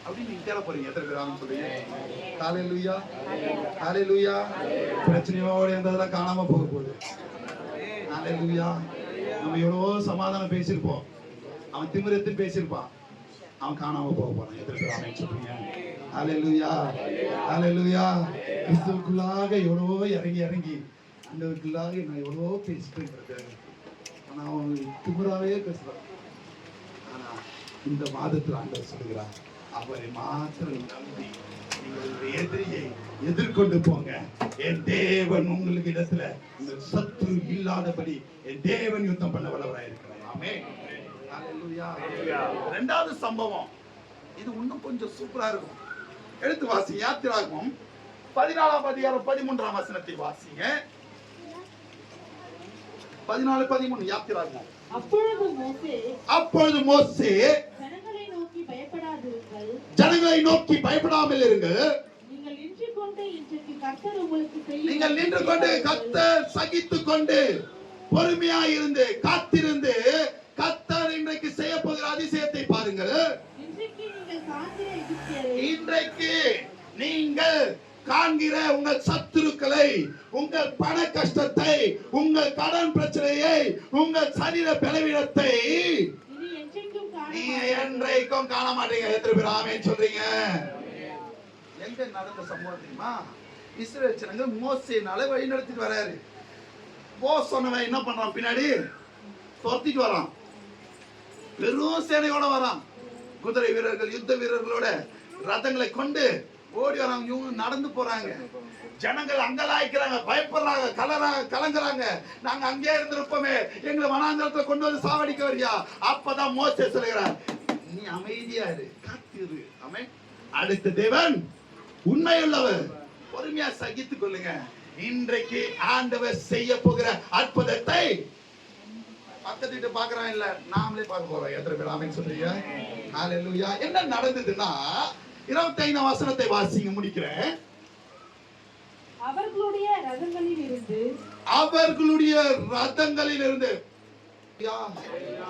அப்படின்னு நீங்க தேட போறீங்க. எத்தனை பேர் ஆமென் சொல்றீங்க? ஹalleluya, ஹalleluya. பிரச்சனையோட இருந்ததெல்லாம் காணாம போக போகுது. ஹalleluya. நம்ம எவ்வளவோ சமாதானம் பேசியிருப்போம், அவன் திமிரத்து பேசியிருப்பான், அவன் காணாம போக போறான். எத்தனை பேர் ஆமென் சொல்றீங்க? ஹalleluya, ஹalleluya. கிறிஸ்துவுக்குள்ளாக எவ்வளவோ இறங்கி ஆண்டவருக்குள்ளாக நான் எவ்வளவோ பேசிட்டு இருக்கிறேன். ஆனா அவன் திமிராவே பேசுறான். ஆனா இந்த மாதத்தில் ஆண்டவர் சொல்லுகிறார், அவரை மாத்திரம் நம்பி உங்களுடைய எதிரியை எதிர்கொண்டு போங்க. என் தேவன் உங்களுக்கு இடத்துல உங்கள் சத்துரு இல்லாதபடி என் தேவன் யுத்தம் பண்ண வல்லவராய் இருக்கிறார். ஆமென், ஹalleluya. இரண்டாவது சம்பவம் இது இன்னும் கொஞ்சம் சூப்பரா இருக்கும். எடுத்து வாசி, யாத்திராகமம் 14ஆம் அதிகாரம் 13ஆம் வசனத்தை வாசிங்க. 14:13 யாத்திராகமம். அப்பொழுது மோசே ஜனங்களை நோக்கி பயப்படாதிருங்கள், ஜனங்களை நோக்கி பயப்படாமல் இருங்கள். நீங்கள் நின்று கொண்டு இன்றைக்கு கர்த்தர் உங்களுக்கு செய்யும், நீங்கள் நின்று கொண்டு கர்த்தர் சகித்துக் கொண்டு பொறுமையாய் இருந்து காத்திருந்து கர்த்தர் இன்றைக்கு செய்ய போகிற அதிசயத்தை பாருங்கள். இன்றைக்கு நீங்கள் காண்கிற உங்கள் சத்துருக்களை, உங்கள் பண கஷ்டத்தை, உங்கள் கடன் பிரச்சனையை, உங்கள் சரீர பலவீனத்தை நீங்க என்றைக்கும் காண மாட்டீங்க. எத்தனை பேர் ஆமென் சொல்றீங்க? எங்க நடந்த சம்பவம் தெரியுமா? இஸ்ரவேல் ஜனங்கள் மோசேனால வழி நடத்திட்டு வராரு. சொன்னவன் என்ன பண்றான்? பின்னாடி துரத்திட்டு வரான், பெரும் சேனையோட வரான். குதிரை வீரர்கள் யுத்த வீரர்களோட ரதங்களை கொண்டு ஓடி வராங்க. இவங்க நடந்து போறாங்க. ஜனங்கள் அங்கலாய்க்கிறாங்க, பயப்படுறாங்க, கலங்குறாங்க. நாங்க அங்கே இருந்திருப்போமே, எங்களை வனாந்தரத்துல கொண்டு வந்து சாவடிக்க வரியா? அப்பதான் மோசே சொல்லுகிறார், நீ அமைதியா இரு, காத்திரு. ஆமென். அடுத்த தேவன் உண்மையுள்ளவர், பொறுமையா சகித்துக் கொள்ளுங்க. இன்றைக்கு ஆண்டவர் செய்ய போகிற அற்புதத்தை பக்கத்துட்டு பாக்குறான் இல்ல, நாமளே பார்க்க போறோம். எத்தனை பேர் ஆமென் சொல்றீங்க? ஹalleluya. என்ன நடந்ததுன்னா 25 வசனத்தை வாசிங்க, முடிக்கிறேன். அவர்களுடைய ரதங்களில் இருந்து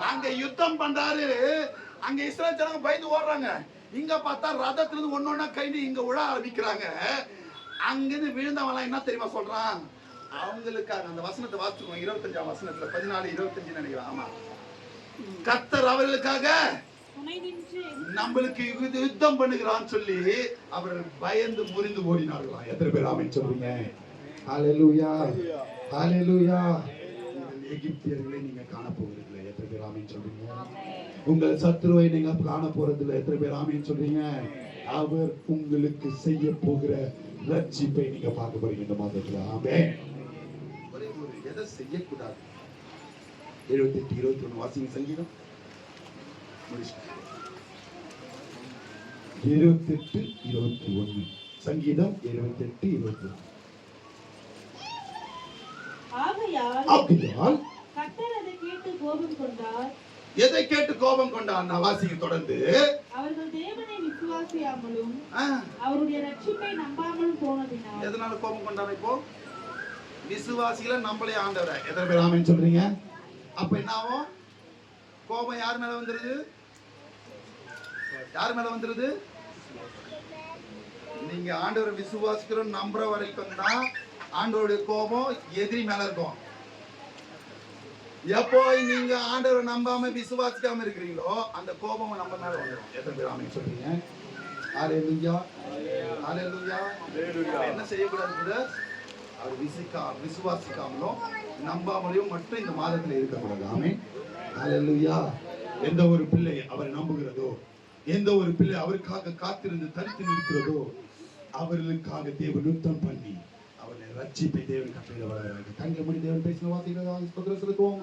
அங்க யுத்தம் பண்றாரு. அங்க இஸ்ரவேல் ஜனங்க பயந்து ஓடுறாங்க. இங்க பார்த்தா ரதத்துல இருந்து ஒன்னொன்னா கைது இங்க விழ ஆரம்பிக்கிறாங்க. அங்கிருந்து விழுந்தவன் என்ன தெரியுமா சொல்றான்? அவங்களுக்காக அந்த வசனத்தை வாசிச்சுக்கோங்க. 25 வசனத்துல 14-25 நினைக்கிறேன். ஆமா, கர்த்தர் அவர்களுக்காக நம்மளுக்கு யுத்தம் பண்ணுகிறான்னு சொல்லி அவர்கள் பயந்து முறிந்து ஓடினார்களாம். எத்தனை பேர் ஆமென் சொல்றீங்க? ஹalleluya, ஹalleluya. எகிப்தியர்களை நீங்க காண போகிறதில்லை. எத்தனை பேர் ஆமென் சொல்றீங்க? உங்கள் சத்துருவை நீங்க காண போறதில்லை. எத்தனை பேர் ஆமென் சொல்றீங்க? அவர் உங்களுக்கு செய்ய போகிற ரட்சிப்பை நீங்க பார்க்க போறீங்க இந்த மாதத்துல. ஆமென். எதை செய்யக்கூடாது? 78-21 வாசிங்க. சங்கீதம் 78-21. சங்கீதம் 78-21. ஆகையால் கர்த்தர் அதை கேட்டு கோபம் கொண்டார். எதை கேட்டு கோபம் கொண்டார்? நான் வாசிக்க தொடர்ந்து. அவர்கள் தேவனை விசுவாசியாமலும் அவருடைய ரட்சிப்பை நம்பாமலும் போனதினால். எதனால கோபம் கொண்டார்? இப்போ விசுவாசிகளை நம்மளே ஆண்டவரை. எத்தனை பேர் ஆமென் சொல்றீங்க? அப்ப என்ன ஆகும்? கோபம் யார் மேல வந்துருது? யார் மேல வந்துருது? நீங்க ஆண்டவரை விசுவாசிக்கிறோம் நம்புற வரைக்கும் தான் ஆண்டவருடைய கோபம் எதிரி மேல இருக்கும். எப்போ நீங்க ஆண்டவரை நம்பாம விசுவாசிக்காம இருக்கிறீங்களோ அந்த கோபம் நம்ம மேல வந்துடும். எத்தனை பேர் ஆமென் சொல்றீங்க? ஹalleluya, ஹalleluya. என்ன செய்யக்கூடாது? அவர் விசுவாசிக்காமலும் நம்பாமலையும் மட்டும் இந்த மாதத்துல இருக்கக்கூடாது. ஆமென், ஹalleluya. எந்த ஒரு பிள்ளை அவரை நம்புகிறதோ, எந்த ஒரு பிள்ளை அவருக்காக காத்திருந்து தரித்து நிற்கிறதோ, அவர்களுக்காக தேவன் யுத்தம் பண்ணி அவனை ரட்சிப்பை தேவன் கட்டளையிட வளர்கிறார்கள். கண்களை மூடி தேவன் பேசின வார்த்தைகளை ஸ்தோத்திரம் செலுத்துவோம்.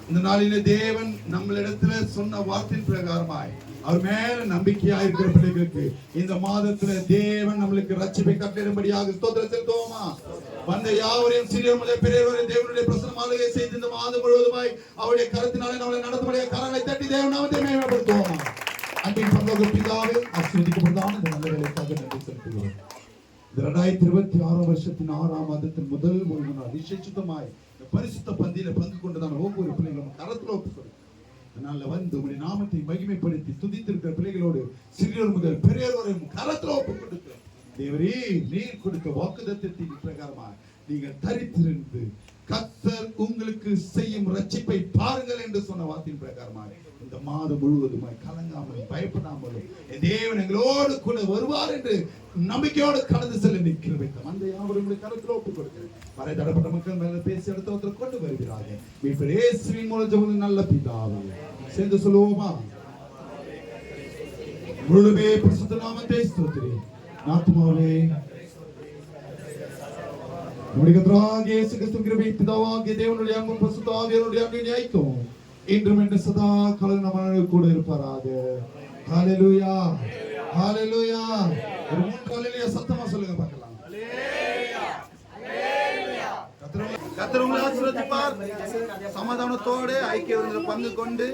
இந்த நாளிலே தேவன் நம்மளிடத்துல சொன்ன வார்த்தையின் பிரகாரமாய் அவர் மேல நம்பிக்கையா இருக்கிற பிள்ளைகளுக்கு இந்த மாதத்துல தேவன் நம்மளுக்கு ரட்சிப்பை கட்டளையிடும்படியாக ஸ்தோத்திரம் செலுத்துவோமா? வந்த யாவரையும் சிறியோர் முதல் பெரியவரையும் தேவனுடைய பிரசன்னமாலயை செய்து இந்த மாதம் முழுவதுமாய் அவருடைய கருத்தினாலே நம்மளை நடத்தும்படியாக கரங்களை தட்டி தேவன் நாமத்தை மேம்படுத்துவோமா? அன்பின் பரலோக பிதாவே, ஆசீர்வதிக்கப்பட்டதான இந்த நல்ல வேலைக்காக நன்றி செலுத்துகிறோம். இந்த 2026 வருஷத்தின் 6ஆம் மாதத்தின் முதல் ஒரு நாள் விசேஷித்தமாய் பரிசுத்த பந்தியில பங்கு கொண்டதான ஒவ்வொரு பிள்ளைகளும் கரத்துல ஒப்புக்கொடுக்கும். அதனால வந்து உங்களுடைய நாமத்தை மகிமைப்படுத்தி துதித்திருக்கிற பிள்ளைகளோடு சிறியோர் முதல் பெரியோர் வரையும் கரத்துல ஒப்புக்கொடுக்க தேவரே, நீர் கொடுத்த வாக்குத்தத்தத்தின் பிரகாரமாக நீங்கள் தரித்திருந்து கர்த்தர் உங்களுக்கு செய்யும் ரட்சிப்பை பாருங்கள் என்று சொன்ன வார்த்தையின் பிரகாரமாக இந்த மாதம் முழுவதுமாய் கலங்காமலும் பயப்படாமலும் தேவன் எங்களோடு கூட வருவார் என்று நம்பிக்கையோடு கடந்து செல்ல நிற்கிற அந்த யாவரும் கருத்துல ஒப்புக் கொடுக்கிறேன். வரை தடப்பட்ட மக்கள் மேல பேசி அடுத்த கொண்டு வருகிறார்கள். மீட்பர் இயேசுவின் மூலம் ஜெபம் நல்ல பிதாவே. சேர்ந்து சொல்லுவோமா? முழுவே பரிசுத்த நாமத்தை ஸ்தோத்திரி. ஆத்துமாவே நம்முடைய கர்த்தராகிய இயேசு கிறிஸ்துவின் கிருபை, பிதாவாகிய தேவனுடைய அன்பும் பரிசுத்த ஆவியானவருடைய அன்பின் ஐக்கியமும் இன்றும் என்று சதா காலம் நம்மோடு கூட இருப்பாராக. ஹalleluya, ஹalleluya. ஒரு ஹalleluya சத்தமா சொல்லுங்க பார்க்கலாம். ஹalleluya, ஹalleluya. கர்த்தர் உங்களை ஆசீர்வதிப்பார். சமாதானத்தோடு ஐக்கியத்தில் பங்கு கொண்டு